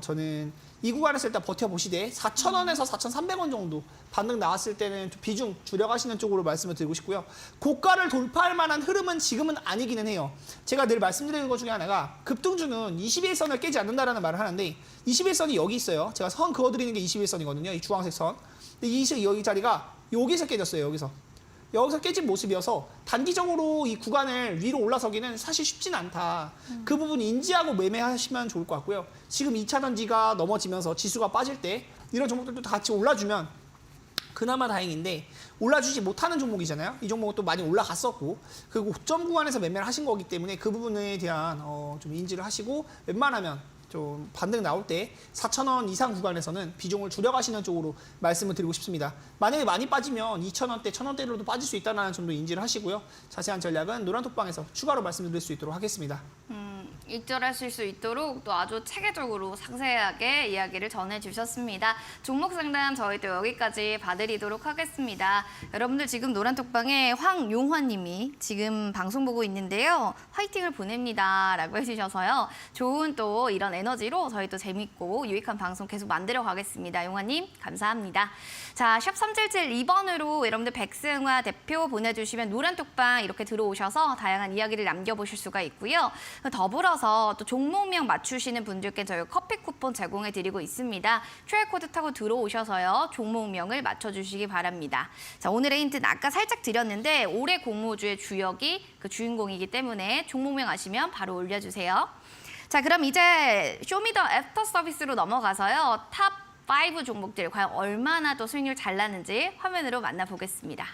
저는 이 구간에서 일단 버텨보시되 4,000원에서 4,300원 정도 반등 나왔을 때는 비중 줄여가시는 쪽으로 말씀을 드리고 싶고요. 고가를 돌파할 만한 흐름은 지금은 아니기는 해요. 제가 늘 말씀드리는 것 중에 하나가 급등주는 21선을 깨지 않는다라는 말을 하는데 21선이 여기 있어요. 제가 선 그어드리는 게 21선이거든요. 이 주황색 선. 근데 여기 자리가 여기서 깨졌어요. 여기서 깨진 모습이어서 단기적으로 이 구간을 위로 올라서기는 사실 쉽진 않다. 그 부분 인지하고 매매하시면 좋을 것 같고요. 지금 2차 전지가 넘어지면서 지수가 빠질 때 이런 종목들도 다 같이 올라주면 그나마 다행인데 올라주지 못하는 종목이잖아요. 이 종목은 또 많이 올라갔었고 그리고 고점 구간에서 매매를 하신 거기 때문에 그 부분에 대한 좀 인지를 하시고 웬만하면 좀 반등 나올 때 4,000원 이상 구간에서는 비중을 줄여가시는 쪽으로 말씀을 드리고 싶습니다. 만약에 많이 빠지면 2,000원대, 1,000원대로도 빠질 수 있다는 점도 인지를 하시고요. 자세한 전략은 노란톡방에서 추가로 말씀드릴 수 있도록 하겠습니다. 익절하실 수 있도록 또 아주 체계적으로 상세하게 이야기를 전해주셨습니다. 종목 상담 저희 또 여기까지 봐드리도록 하겠습니다. 여러분들 지금 노란톡방에 황용환님이 지금 방송 보고 있는데요. 화이팅을 보냅니다 라고 해주셔서요. 좋은 또 이런 에너지로 저희 또 재밌고 유익한 방송 계속 만들어 가겠습니다. 용환님 감사합니다. 자, 샵 3772번으로 여러분들 백승화 대표 보내주시면 노란톡방 이렇게 들어오셔서 다양한 이야기를 남겨보실 수가 있고요. 더불어서 또 종목명 맞추시는 분들께 저희 커피 쿠폰 제공해 드리고 있습니다. QR코드 타고 들어오셔서요. 종목명을 맞춰주시기 바랍니다. 자, 오늘의 힌트는 아까 살짝 드렸는데 올해 공모주의 주역이 그 주인공이기 때문에 종목명 아시면 바로 올려주세요. 자, 그럼 이제 쇼미더 애프터 서비스로 넘어가서요. 탑 5 종목들 과연 얼마나 또 수익률 잘 나는지 화면으로 만나보겠습니다.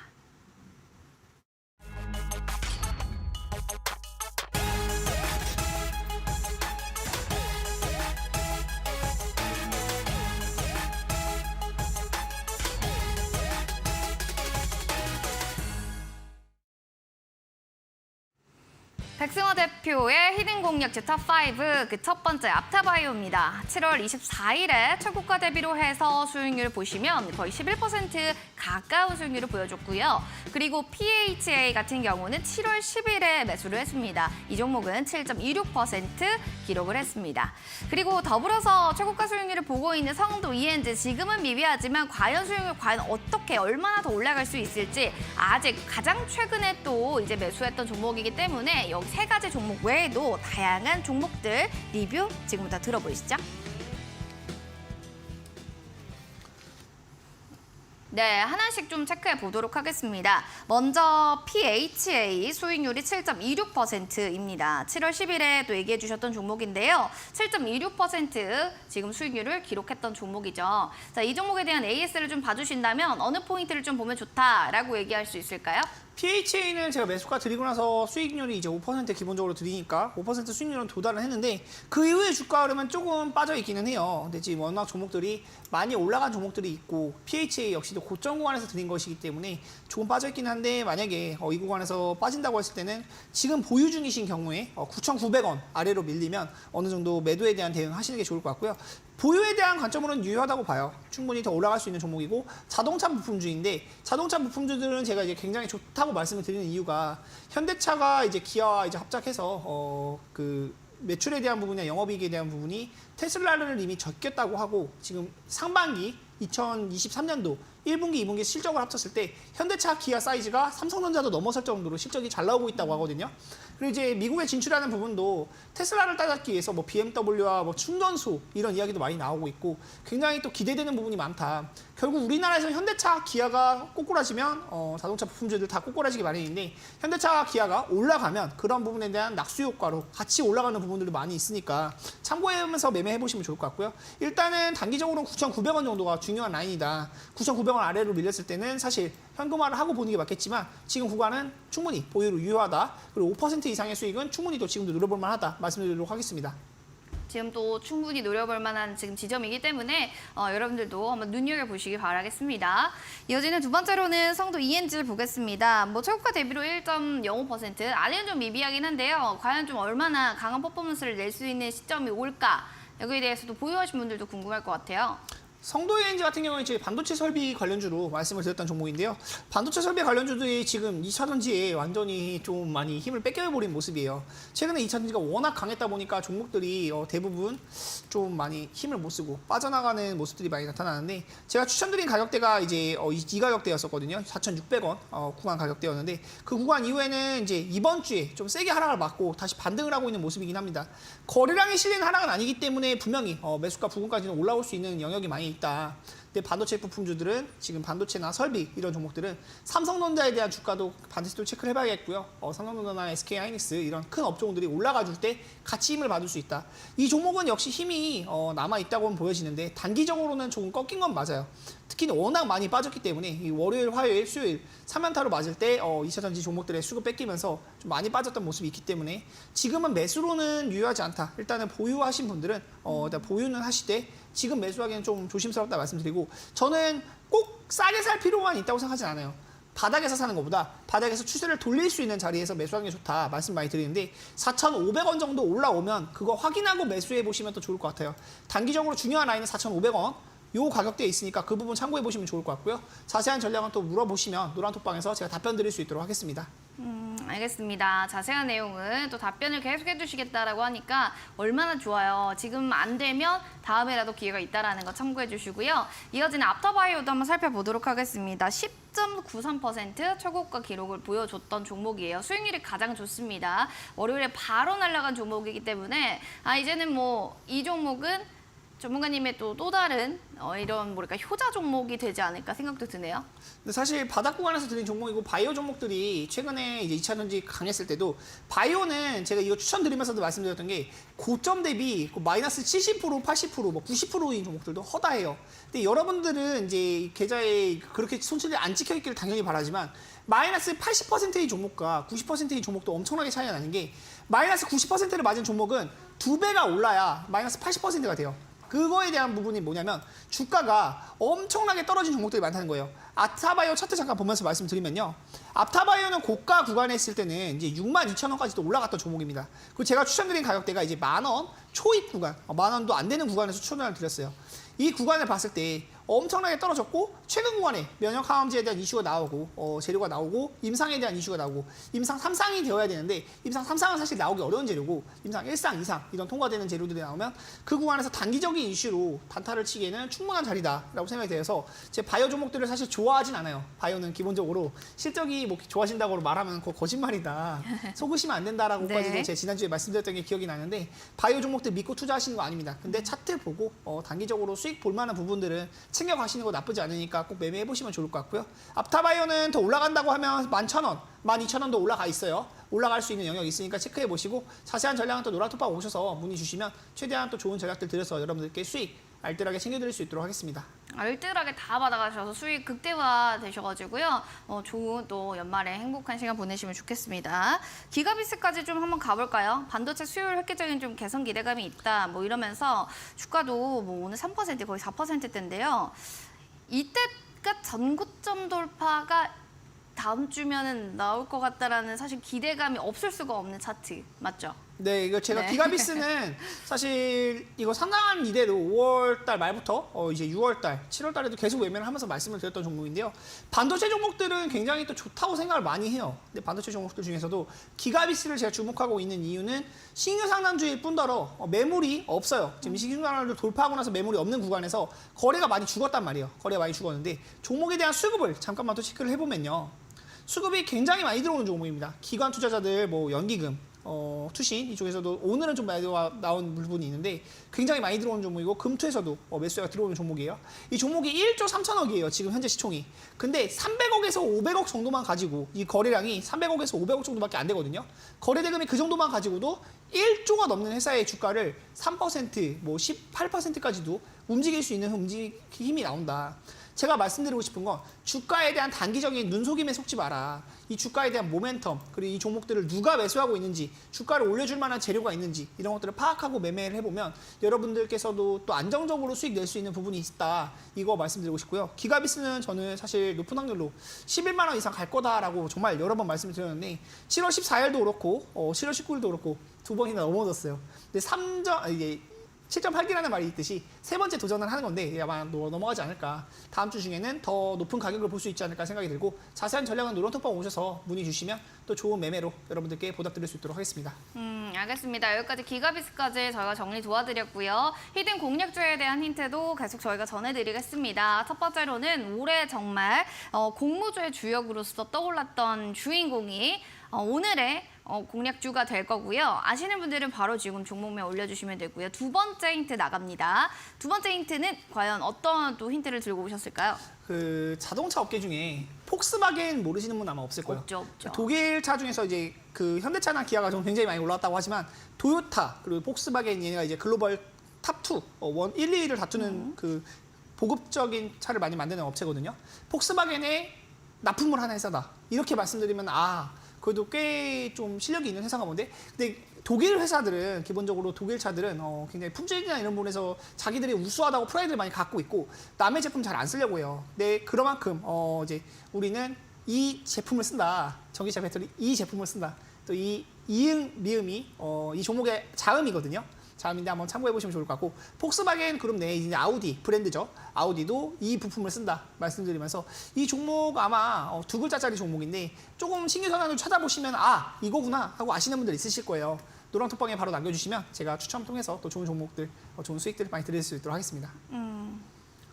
백승호 대표의 히든 공략지 탑5 그 첫 번째 앞타바이오입니다. 7월 24일에 최고가 대비로 해서 수익률 보시면 거의 11% 가까운 수익률을 보여줬고요. 그리고 PHA 같은 경우는 7월 10일에 매수를 했습니다. 이 종목은 7.26% 기록을 했습니다. 그리고 더불어서 최고가 수익률을 보고 있는 성도 ENG 지금은 미비하지만 과연 수익률 과연 어떻게 얼마나 더 올라갈 수 있을지 아직 가장 최근에 또 이제 매수했던 종목이기 때문에 여기 세 가지 종목 외에도 다양한 종목들 리뷰 지금부터 들어보시죠. 네, 하나씩 좀 체크해 보도록 하겠습니다. 먼저 PHA 수익률이 7.26%입니다. 7월 10일에 또 얘기해 주셨던 종목인데요. 7.26% 지금 수익률을 기록했던 종목이죠. 자, 이 종목에 대한 AS를 좀 봐주신다면 어느 포인트를 좀 보면 좋다라고 얘기할 수 있을까요? PHA는 제가 매수가 드리고 나서 수익률이 이제 5% 기본적으로 드리니까 5% 수익률은 도달을 했는데 그 이후에 주가 흐름은 조금 빠져 있기는 해요. 근데 지금 워낙 종목들이 많이 올라간 종목들이 있고 PHA 역시도 고점 구간에서 드린 것이기 때문에 조금 빠져 있긴 한데 만약에 이 구간에서 빠진다고 했을 때는 지금 보유 중이신 경우에 9,900원 아래로 밀리면 어느 정도 매도에 대한 대응 하시는 게 좋을 것 같고요. 보유에 대한 관점으로는 유효하다고 봐요. 충분히 더 올라갈 수 있는 종목이고 자동차 부품주인데 자동차 부품주들은 제가 이제 굉장히 좋다고 말씀을 드리는 이유가 현대차가 이제 기아와 이제 합작해서 그 매출에 대한 부분이나 영업이익에 대한 부분이 테슬라를 이미 적겠다고 하고 지금 상반기 2023년도 1분기, 2분기 실적을 합쳤을 때 현대차, 기아 사이즈가 삼성전자도 넘어설 정도로 실적이 잘 나오고 있다고 하거든요. 그리고 이제 미국에 진출하는 부분도 테슬라를 따잡기 위해서 뭐 BMW와 뭐 충전소 이런 이야기도 많이 나오고 있고 굉장히 또 기대되는 부분이 많다. 결국 우리나라에서 현대차, 기아가 꼬꾸라지면 자동차 부품주들 다 꼬꾸라지기 마련인데 현대차, 기아가 올라가면 그런 부분에 대한 낙수 효과로 같이 올라가는 부분들도 많이 있으니까 참고하면서 매매해 보시면 좋을 것 같고요. 일단은 단기적으로는 9,900원 정도가 중요한 라인이다. 9,900원 아래로 밀렸을 때는 사실 현금화를 하고 보는 게 맞겠지만 지금 구간은 충분히 보유로 유효하다. 그리고 5% 이상의 수익은 충분히 또 지금도 누려볼 만하다 말씀드리도록 하겠습니다. 지금 또 충분히 노려볼 만한 지금 지점이기 때문에 여러분들도 한번 눈여겨보시기 바라겠습니다. 이어지는 두 번째로는 성도 ENG 보겠습니다. 뭐 최고가 대비로 1.05% 아직은 좀 미비하긴 한데요. 과연 좀 얼마나 강한 퍼포먼스를 낼 수 있는 시점이 올까? 여기에 대해서도 보유하신 분들도 궁금할 것 같아요. 성도 ENG 같은 경우는 이제 반도체 설비 관련주로 말씀을 드렸던 종목인데요. 반도체 설비 관련주들이 지금 2차전지에 완전히 좀 많이 힘을 뺏겨버린 모습이에요. 최근에 2차전지가 워낙 강했다 보니까 종목들이 대부분 좀 많이 힘을 못 쓰고 빠져나가는 모습들이 많이 나타나는데 제가 추천드린 가격대가 이제 이 가격대였었거든요. 4,600원 구간 가격대였는데 그 구간 이후에는 이제 이번 주에 좀 세게 하락을 맞고 다시 반등을 하고 있는 모습이긴 합니다. 거래량이 실린 하락은 아니기 때문에 분명히 매수가 부근까지는 올라올 수 있는 영역이 많이 있다. 근데 반도체 부품주들은 지금 반도체나 설비 이런 종목들은 삼성전자에 대한 주가도 반드시 또 체크를 해봐야겠고요. 삼성전자나 SK하이닉스 이런 큰 업종들이 올라가 줄 때 같이 힘을 받을 수 있다. 이 종목은 역시 힘이 남아 있다고는 보여지는데 단기적으로는 조금 꺾인 건 맞아요. 특히 워낙 많이 빠졌기 때문에 이 월요일, 화요일, 수요일 3연타로 맞을 때 2차전지 종목들의 수급 뺏기면서 좀 많이 빠졌던 모습이 있기 때문에 지금은 매수로는 유효하지 않다. 일단은 보유하신 분들은 일단 보유는 하시되 지금 매수하기는 좀 조심스럽다 말씀드리고 저는 꼭 싸게 살 필요만 있다고 생각하진 않아요. 바닥에서 사는 것보다 바닥에서 추세를 돌릴 수 있는 자리에서 매수하는 게 좋다 말씀 많이 드리는데 4,500원 정도 올라오면 그거 확인하고 매수해 보시면 더 좋을 것 같아요. 단기적으로 중요한 라인은 4,500원 요 가격대에 있으니까 그 부분 참고해 보시면 좋을 것 같고요. 자세한 전략은 또 물어보시면 노란톡방에서 제가 답변 드릴 수 있도록 하겠습니다. 알겠습니다. 자세한 내용은 또 답변을 계속해 주시겠다라고 하니까 얼마나 좋아요. 지금 안 되면 다음에라도 기회가 있다라는 거 참고해 주시고요. 이어지는 앞터바이오도 한번 살펴보도록 하겠습니다. 10.93% 최고가 기록을 보여줬던 종목이에요. 수익률이 가장 좋습니다. 월요일에 바로 날아간 종목이기 때문에 이제는 뭐 이 종목은 전문가님의 또 다른 이런 뭐랄까 효자 종목이 되지 않을까 생각도 드네요. 근데 사실 바닥 구간에서 드린 종목이고 바이오 종목들이 최근에 이제 2차전지 강했을 때도 바이오는 제가 이거 추천드리면서도 말씀드렸던 게 고점 대비 마이너스 70%, 80%, 뭐 90%인 종목들도 허다해요. 근데 여러분들은 이제 계좌에 그렇게 손실이 안 찍혀 있기를 당연히 바라지만 마이너스 80%의 종목과 90%의 종목도 엄청나게 차이가 나는 게 마이너스 90%를 맞은 종목은 2배가 올라야 마이너스 80%가 돼요. 그거에 대한 부분이 뭐냐면 주가가 엄청나게 떨어진 종목들이 많다는 거예요. 아타바이오 차트 잠깐 보면서 말씀드리면요. 아타바이오는 고가 구간에 있을 때는 이제 62,000원까지도 올라갔던 종목입니다. 그리고 제가 추천드린 가격대가 이제 10,000원 초입 구간, 10,000원도 안 되는 구간에서 추천을 드렸어요. 이 구간을 봤을 때 엄청나게 떨어졌고 최근 구간에 면역 항암제에 대한 이슈가 나오고 재료가 나오고 임상에 대한 이슈가 나오고 임상 3상이 되어야 되는데 임상 3상은 사실 나오기 어려운 재료고 임상 1상, 2상 이런 통과되는 재료들이 나오면 그 구간에서 단기적인 이슈로 단타를 치기에는 충분한 자리다라고 생각이 되어서 제 바이오 종목들을 사실 좋아하진 않아요. 바이오는 기본적으로 실적이 뭐 좋아진다고 말하면 그거 거짓말이다. 속으시면 안 된다라고까지도 네. 제가 지난주에 말씀드렸던 게 기억이 나는데 바이오 종목들 믿고 투자하시는 거 아닙니다. 근데 차트 보고 단기적으로 수익 볼 만한 부분들은 챙겨가시는 거 나쁘지 않으니까 꼭 매매해보시면 좋을 것 같고요. 아타바이오는 더 올라간다고 하면 11,000원, 12,000원도 올라가 있어요. 올라갈 수 있는 영역이 있으니까 체크해보시고 자세한 전략은 또 노라토파 오셔서 문의 주시면 최대한 또 좋은 전략들 드려서 여러분들께 수익 알뜰하게 챙겨드릴 수 있도록 하겠습니다. 알뜰하게 다 받아가셔서 수익 극대화 되셔가지고요. 좋은 또 연말에 행복한 시간 보내시면 좋겠습니다. 기가비스까지 좀 한번 가볼까요? 반도체 수요일 획기적인 좀 개선 기대감이 있다. 뭐 이러면서 주가도 뭐 오늘 3% 거의 4%대인데요. 이때가 전고점 돌파가 다음 주면은 나올 것 같다라는 사실 기대감이 없을 수가 없는 차트 맞죠? 네, 이거 제가 네. 기가비스는 사실 이거 상당한 이대로 5월달 말부터 이제 6월달, 7월달에도 계속 매매를 하면서 말씀을 드렸던 종목인데요. 반도체 종목들은 굉장히 또 좋다고 생각을 많이 해요. 근데 반도체 종목들 중에서도 기가비스를 제가 주목하고 있는 이유는 신규 상단주일 뿐더러 매물이 없어요. 지금 신규 상단을 돌파하고 나서 매물이 없는 구간에서 거래가 많이 죽었단 말이에요. 거래가 많이 죽었는데 종목에 대한 수급을 잠깐만 또 체크를 해보면요. 수급이 굉장히 많이 들어오는 종목입니다. 기관 투자자들, 뭐 연기금, 투신 이쪽에서도 오늘은 좀 많이 나온 부분이 있는데 굉장히 많이 들어오는 종목이고 금투에서도 매수가 들어오는 종목이에요. 이 종목이 1조 3천억이에요. 지금 현재 시총이. 근데 300억에서 500억 정도만 가지고 이 거래량이 300억에서 500억 정도밖에 안 되거든요. 거래 대금이 그 정도만 가지고도 1조가 넘는 회사의 주가를 3%, 뭐 18%까지도 움직일 수 있는 힘이 나온다. 제가 말씀드리고 싶은 건 주가에 대한 단기적인 눈속임에 속지 마라. 이 주가에 대한 모멘텀, 그리고 이 종목들을 누가 매수하고 있는지, 주가를 올려줄 만한 재료가 있는지 이런 것들을 파악하고 매매를 해보면 여러분들께서도 또 안정적으로 수익 낼 수 있는 부분이 있다. 이거 말씀드리고 싶고요. 기가비스는 저는 사실 높은 확률로 11만 원 이상 갈 거다라고 정말 여러 번 말씀을 드렸는데 7월 14일도 그렇고 7월 19일도 그렇고 두 번이나 넘어졌어요. 근데 7.8기라는 말이 있듯이 세 번째 도전을 하는 건데 아마 넘어가지 않을까. 다음 주 중에는 더 높은 가격을 볼 수 있지 않을까 생각이 들고 자세한 전략은 노론톡방 오셔서 문의 주시면 또 좋은 매매로 여러분들께 보답드릴 수 있도록 하겠습니다. 알겠습니다. 여기까지 기가비스까지 저희가 정리 도와드렸고요. 히든 공략주에 대한 힌트도 계속 저희가 전해드리겠습니다. 첫 번째로는 올해 정말 공모주의 주역으로서 떠올랐던 주인공이 오늘의 공략주가 될 거고요. 아시는 분들은 바로 지금 종목명 올려주시면 되고요. 두 번째 힌트 나갑니다. 두 번째 힌트는 과연 어떤 또 힌트를 들고 오셨을까요? 그 자동차 업계 중에 폭스바겐 모르시는 분 아마 없을 거예요. 없죠. 독일 차 중에서 이제 그 현대차나 기아가 좀 굉장히 많이 올라왔다고 하지만 토요타 그리고 폭스바겐 얘네가 이제 글로벌 탑2, 1, 2위를 다투는 그 보급적인 차를 많이 만드는 업체거든요. 폭스바겐의 납품물 하나 회사다. 이렇게 말씀드리면 그래도 꽤 좀 실력이 있는 회사가 뭔데? 근데 독일 회사들은 기본적으로 독일 차들은 굉장히 품질이나 이런 부분에서 자기들이 우수하다고 프라이드를 많이 갖고 있고 남의 제품 잘 안 쓰려고 해요. 근데 그만큼 이제 우리는 이 제품을 쓴다. 전기차 배터리 이 제품을 쓴다. 또 이 이응 미음이 이 종목의 자음이거든요. 자음인데 한번 참고해 보시면 좋을 것 같고 폭스바겐 그룹 내에 이제 아우디 브랜드죠. 아우디도 이 부품을 쓴다 말씀드리면서 이 종목 아마 두 글자짜리 종목인데 조금 신규 선환을 찾아보시면 이거구나 하고 아시는 분들 있으실 거예요. 노랑톡방에 바로 남겨주시면 제가 추첨 통해서 또 좋은 종목들, 좋은 수익들 많이 드릴 수 있도록 하겠습니다.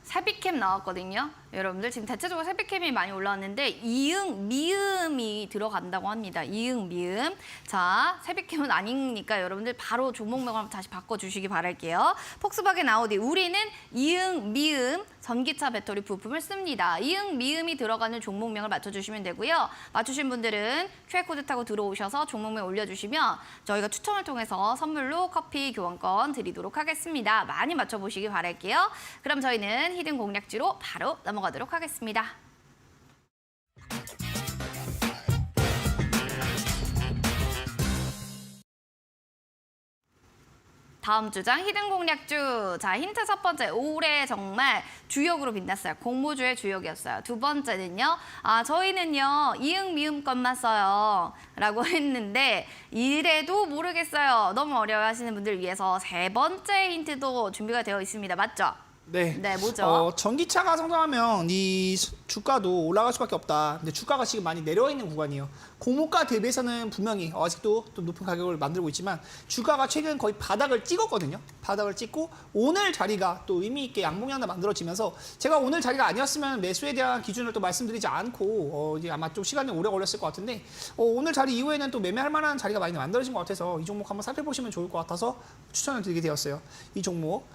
세비캠 나왔거든요. 여러분들 지금 대체적으로 세비캠이 많이 올라왔는데 이응, 미음이 들어간다고 합니다. 이응, 미음. 자, 세비캠은 아니니까 여러분들 바로 종목명을 다시 바꿔주시기 바랄게요. 폭스바겐 아우디, 우리는 이응, 미음 전기차 배터리 부품을 씁니다. 이응, 미음이 들어가는 종목명을 맞춰주시면 되고요. 맞추신 분들은 QR코드 타고 들어오셔서 종목명 올려주시면 저희가 추첨을 통해서 선물로 커피 교환권 드리도록 하겠습니다. 많이 맞춰보시기 바랄게요. 그럼 저희는 히든 공략지로 바로 넘어가도록 하겠습니다. 다음 주장 히든 공략주. 자, 힌트 첫 번째. 올해 정말 주역으로 빛났어요. 공모주의 주역이었어요. 두 번째는요. 저희는요. 이응 미음 것만 써요. 라고 했는데 이래도 모르겠어요. 너무 어려워하시는 분들 위해서 세 번째 힌트도 준비가 되어 있습니다. 맞죠? 네. 네, 뭐죠? 전기차가 성장하면 이 주가도 올라갈 수밖에 없다. 근데 주가가 지금 많이 내려와 있는 구간이에요. 공모가 대비해서는 분명히 아직도 또 높은 가격을 만들고 있지만 주가가 최근 거의 바닥을 찍었거든요. 바닥을 찍고 오늘 자리가 또 의미 있게 양봉이 하나 만들어지면서 제가 오늘 자리가 아니었으면 매수에 대한 기준을 또 말씀드리지 않고 이제 아마 좀 시간이 오래 걸렸을 것 같은데 오늘 자리 이후에는 또 매매할 만한 자리가 많이 만들어진 것 같아서 이 종목 한번 살펴보시면 좋을 것 같아서 추천을 드리게 되었어요. 이 종목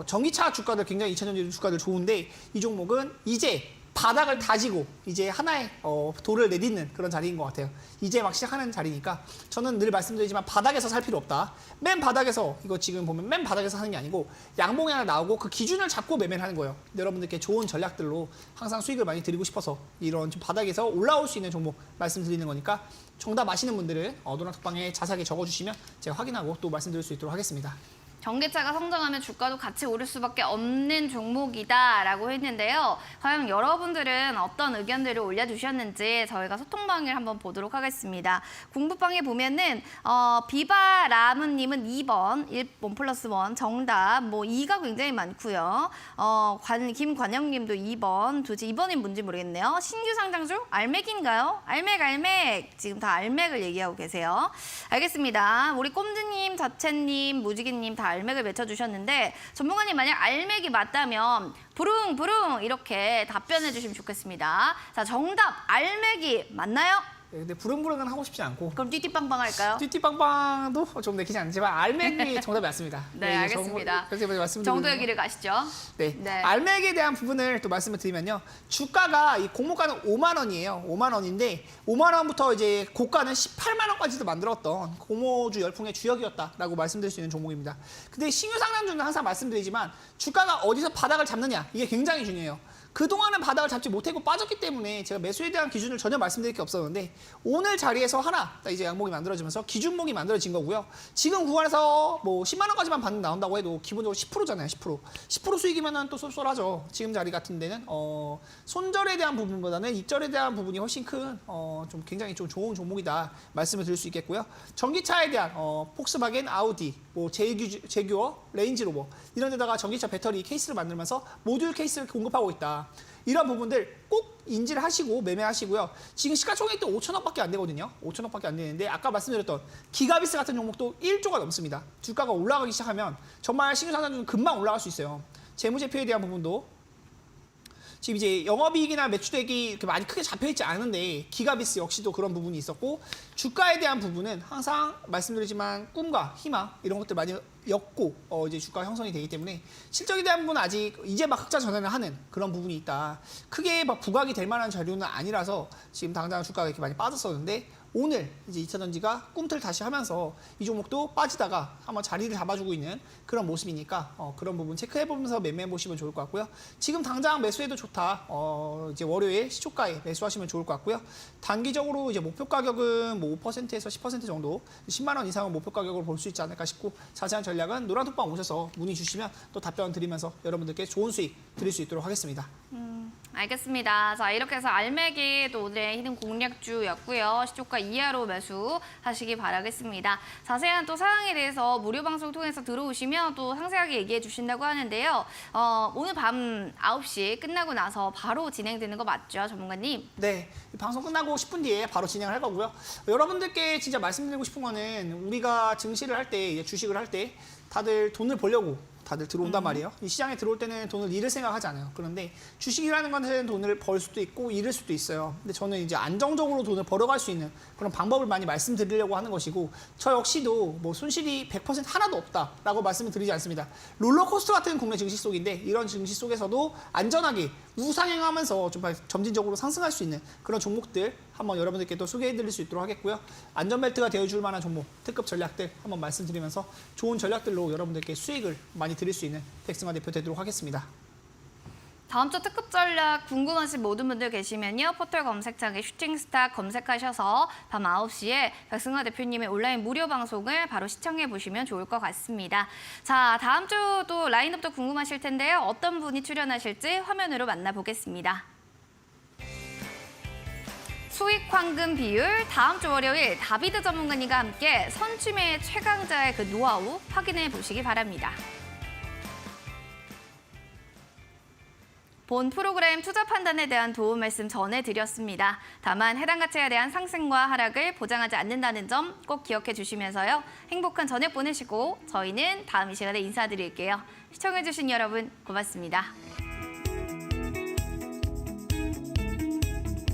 전기차 주가들 굉장히 2000년 주가들 좋은데 이 종목은 이제 바닥을 다지고 이제 하나의 돌을 내딛는 그런 자리인 것 같아요. 이제 막 시작하는 자리니까 저는 늘 말씀드리지만 바닥에서 살 필요 없다. 맨 바닥에서 이거 지금 보면 맨 바닥에서 하는 게 아니고 양봉이 하나 나오고 그 기준을 잡고 매매를 하는 거예요. 여러분들께 좋은 전략들로 항상 수익을 많이 드리고 싶어서 이런 좀 바닥에서 올라올 수 있는 종목 말씀드리는 거니까 정답 아시는 분들은 노란톡방에 자세하게 적어주시면 제가 확인하고 또 말씀드릴 수 있도록 하겠습니다. 전기차가 성장하면 주가도 같이 오를 수밖에 없는 종목이다라고 했는데요. 과연 여러분들은 어떤 의견들을 올려주셨는지 저희가 소통방을 한번 보도록 하겠습니다. 공부방에 보면은 비바라문님은 2번, 1+1 정답, 2가 굉장히 많고요. 김관영님도 2번, 도대체 2번이 뭔지 모르겠네요. 신규 상장주? 알맥인가요? 알맥. 지금 다 알맥을 얘기하고 계세요. 알겠습니다. 우리 꼼드님, 자채님, 무지개님 다 알맥을 외쳐주셨는데 전문가님 만약 알맥이 맞다면 부릉부릉 이렇게 답변해 주시면 좋겠습니다. 자, 정답 알맥이 맞나요? 네, 근데 부릉부릉은 하고 싶지 않고 그럼 띠띠빵빵 할까요? 띠띠빵빵도 좀 내키지 않지만 알맥이 정답이 맞습니다. 네, 알겠습니다. 그래서 말씀드리는 정도의 길을 가시죠. 네. 네. 알맥에 대한 부분을 또 말씀을 드리면요. 주가가 이 공모가는 5만 원이에요. 5만 원인데 5만 원부터 이제 고가는 18만 원까지도 만들었던 공모주 열풍의 주역이었다라고 말씀드릴 수 있는 종목입니다. 근데 신규 상장주는 항상 말씀드리지만 주가가 어디서 바닥을 잡느냐 이게 굉장히 중요해요. 그동안은 바닥을 잡지 못하고 빠졌기 때문에 제가 매수에 대한 기준을 전혀 말씀드릴 게 없었는데 오늘 자리에서 하나 이제 양봉이 만들어지면서 기준목이 만들어진 거고요. 지금 구간에서 10만 원까지만 반등 나온다고 해도 기본적으로 10%잖아요. 10% 수익이면은 또 쏠쏠하죠. 지금 자리 같은 데는 손절에 대한 부분보다는 입절에 대한 부분이 훨씬 큰 좀 굉장히 좀 좋은 종목이다 말씀을 드릴 수 있겠고요. 전기차에 대한 폭스바겐, 아우디, 제규어, 레인지로버 이런 데다가 전기차 배터리 케이스를 만들면서 모듈 케이스를 공급하고 있다. 이런 부분들 꼭 인지를 하시고 매매하시고요. 지금 시가총액도 5천억밖에 안 되거든요. 5천억밖에 안 되는데 아까 말씀드렸던 기가비스 같은 종목도 1조가 넘습니다. 주가가 올라가기 시작하면 정말 신규 상장주는 금방 올라갈 수 있어요. 재무제표에 대한 부분도 지금 이제 영업이익이나 매출액이 이렇게 많이 크게 잡혀있지 않은데 기가비스 역시도 그런 부분이 있었고 주가에 대한 부분은 항상 말씀드리지만 꿈과 희망 이런 것들 많이 엮고 이제 주가 형성이 되기 때문에 실적에 대한 부분은 아직 이제 막 흑자 전환을 하는 그런 부분이 있다. 크게 막 부각이 될 만한 자료는 아니라서 지금 당장 주가가 이렇게 많이 빠졌었는데 오늘 이제 2차전지가 꿈틀 다시 하면서 이 종목도 빠지다가 한번 자리를 잡아주고 있는 그런 모습이니까 그런 부분 체크해보면서 매매해 보시면 좋을 것 같고요. 지금 당장 매수해도 좋다. 이제 월요일 시초가에 매수하시면 좋을 것 같고요. 단기적으로 이제 목표 가격은 5%에서 10% 정도 10만 원 이상은 목표 가격으로 볼 수 있지 않을까 싶고 자세한 전략은 노란톡방 오셔서 문의 주시면 또 답변 드리면서 여러분들께 좋은 수익 드릴 수 있도록 하겠습니다. 알겠습니다. 자, 이렇게 해서 알맥이 또 오늘의 히든 공략주였고요. 시초가 이하로 매수하시기 바라겠습니다. 자세한 또 사항에 대해서 무료 방송 통해서 들어오시면 또 상세하게 얘기해 주신다고 하는데요. 오늘 밤 9시 끝나고 나서 바로 진행되는 거 맞죠, 전문가님? 네, 방송 끝나고 10분 뒤에 바로 진행을 할 거고요. 여러분들께 진짜 말씀드리고 싶은 거는 우리가 증시를 할 때, 주식을 할 때 다들 돈을 벌려고 다들 들어온단 말이에요. 이 시장에 들어올 때는 돈을 잃을 생각하지 않아요. 그런데 주식이라는 것은 돈을 벌 수도 있고 잃을 수도 있어요. 근데 저는 이제 안정적으로 돈을 벌어갈 수 있는 그런 방법을 많이 말씀드리려고 하는 것이고 저 역시도 손실이 100% 하나도 없다라고 말씀을 드리지 않습니다. 롤러코스터 같은 국내 증시 속인데 이런 증시 속에서도 안전하게 우상향하면서 좀 점진적으로 상승할 수 있는 그런 종목들 한번 여러분들께 또 소개해드릴 수 있도록 하겠고요. 안전벨트가 되어줄 만한 종목, 특급 전략들 한번 말씀드리면서 좋은 전략들로 여러분들께 수익을 많이 드릴 수 있는 백승환 대표 되도록 하겠습니다. 다음 주 특급 전략 궁금하신 모든 분들 계시면요. 포털 검색창에 슈팅스타 검색하셔서 밤 9시에 백승화 대표님의 온라인 무료 방송을 바로 시청해 보시면 좋을 것 같습니다. 자, 다음 주도 라인업도 궁금하실 텐데요. 어떤 분이 출연하실지 화면으로 만나보겠습니다. 수익 황금 비율, 다음 주 월요일 다비드 전문가님과 함께 선취매 최강자의 그 노하우 확인해 보시기 바랍니다. 본 프로그램 투자 판단에 대한 도움 말씀 전해드렸습니다. 다만 해당 가치에 대한 상승과 하락을 보장하지 않는다는 점 꼭 기억해 주시면서요. 행복한 저녁 보내시고 저희는 다음 이 시간에 인사드릴게요. 시청해주신 여러분 고맙습니다.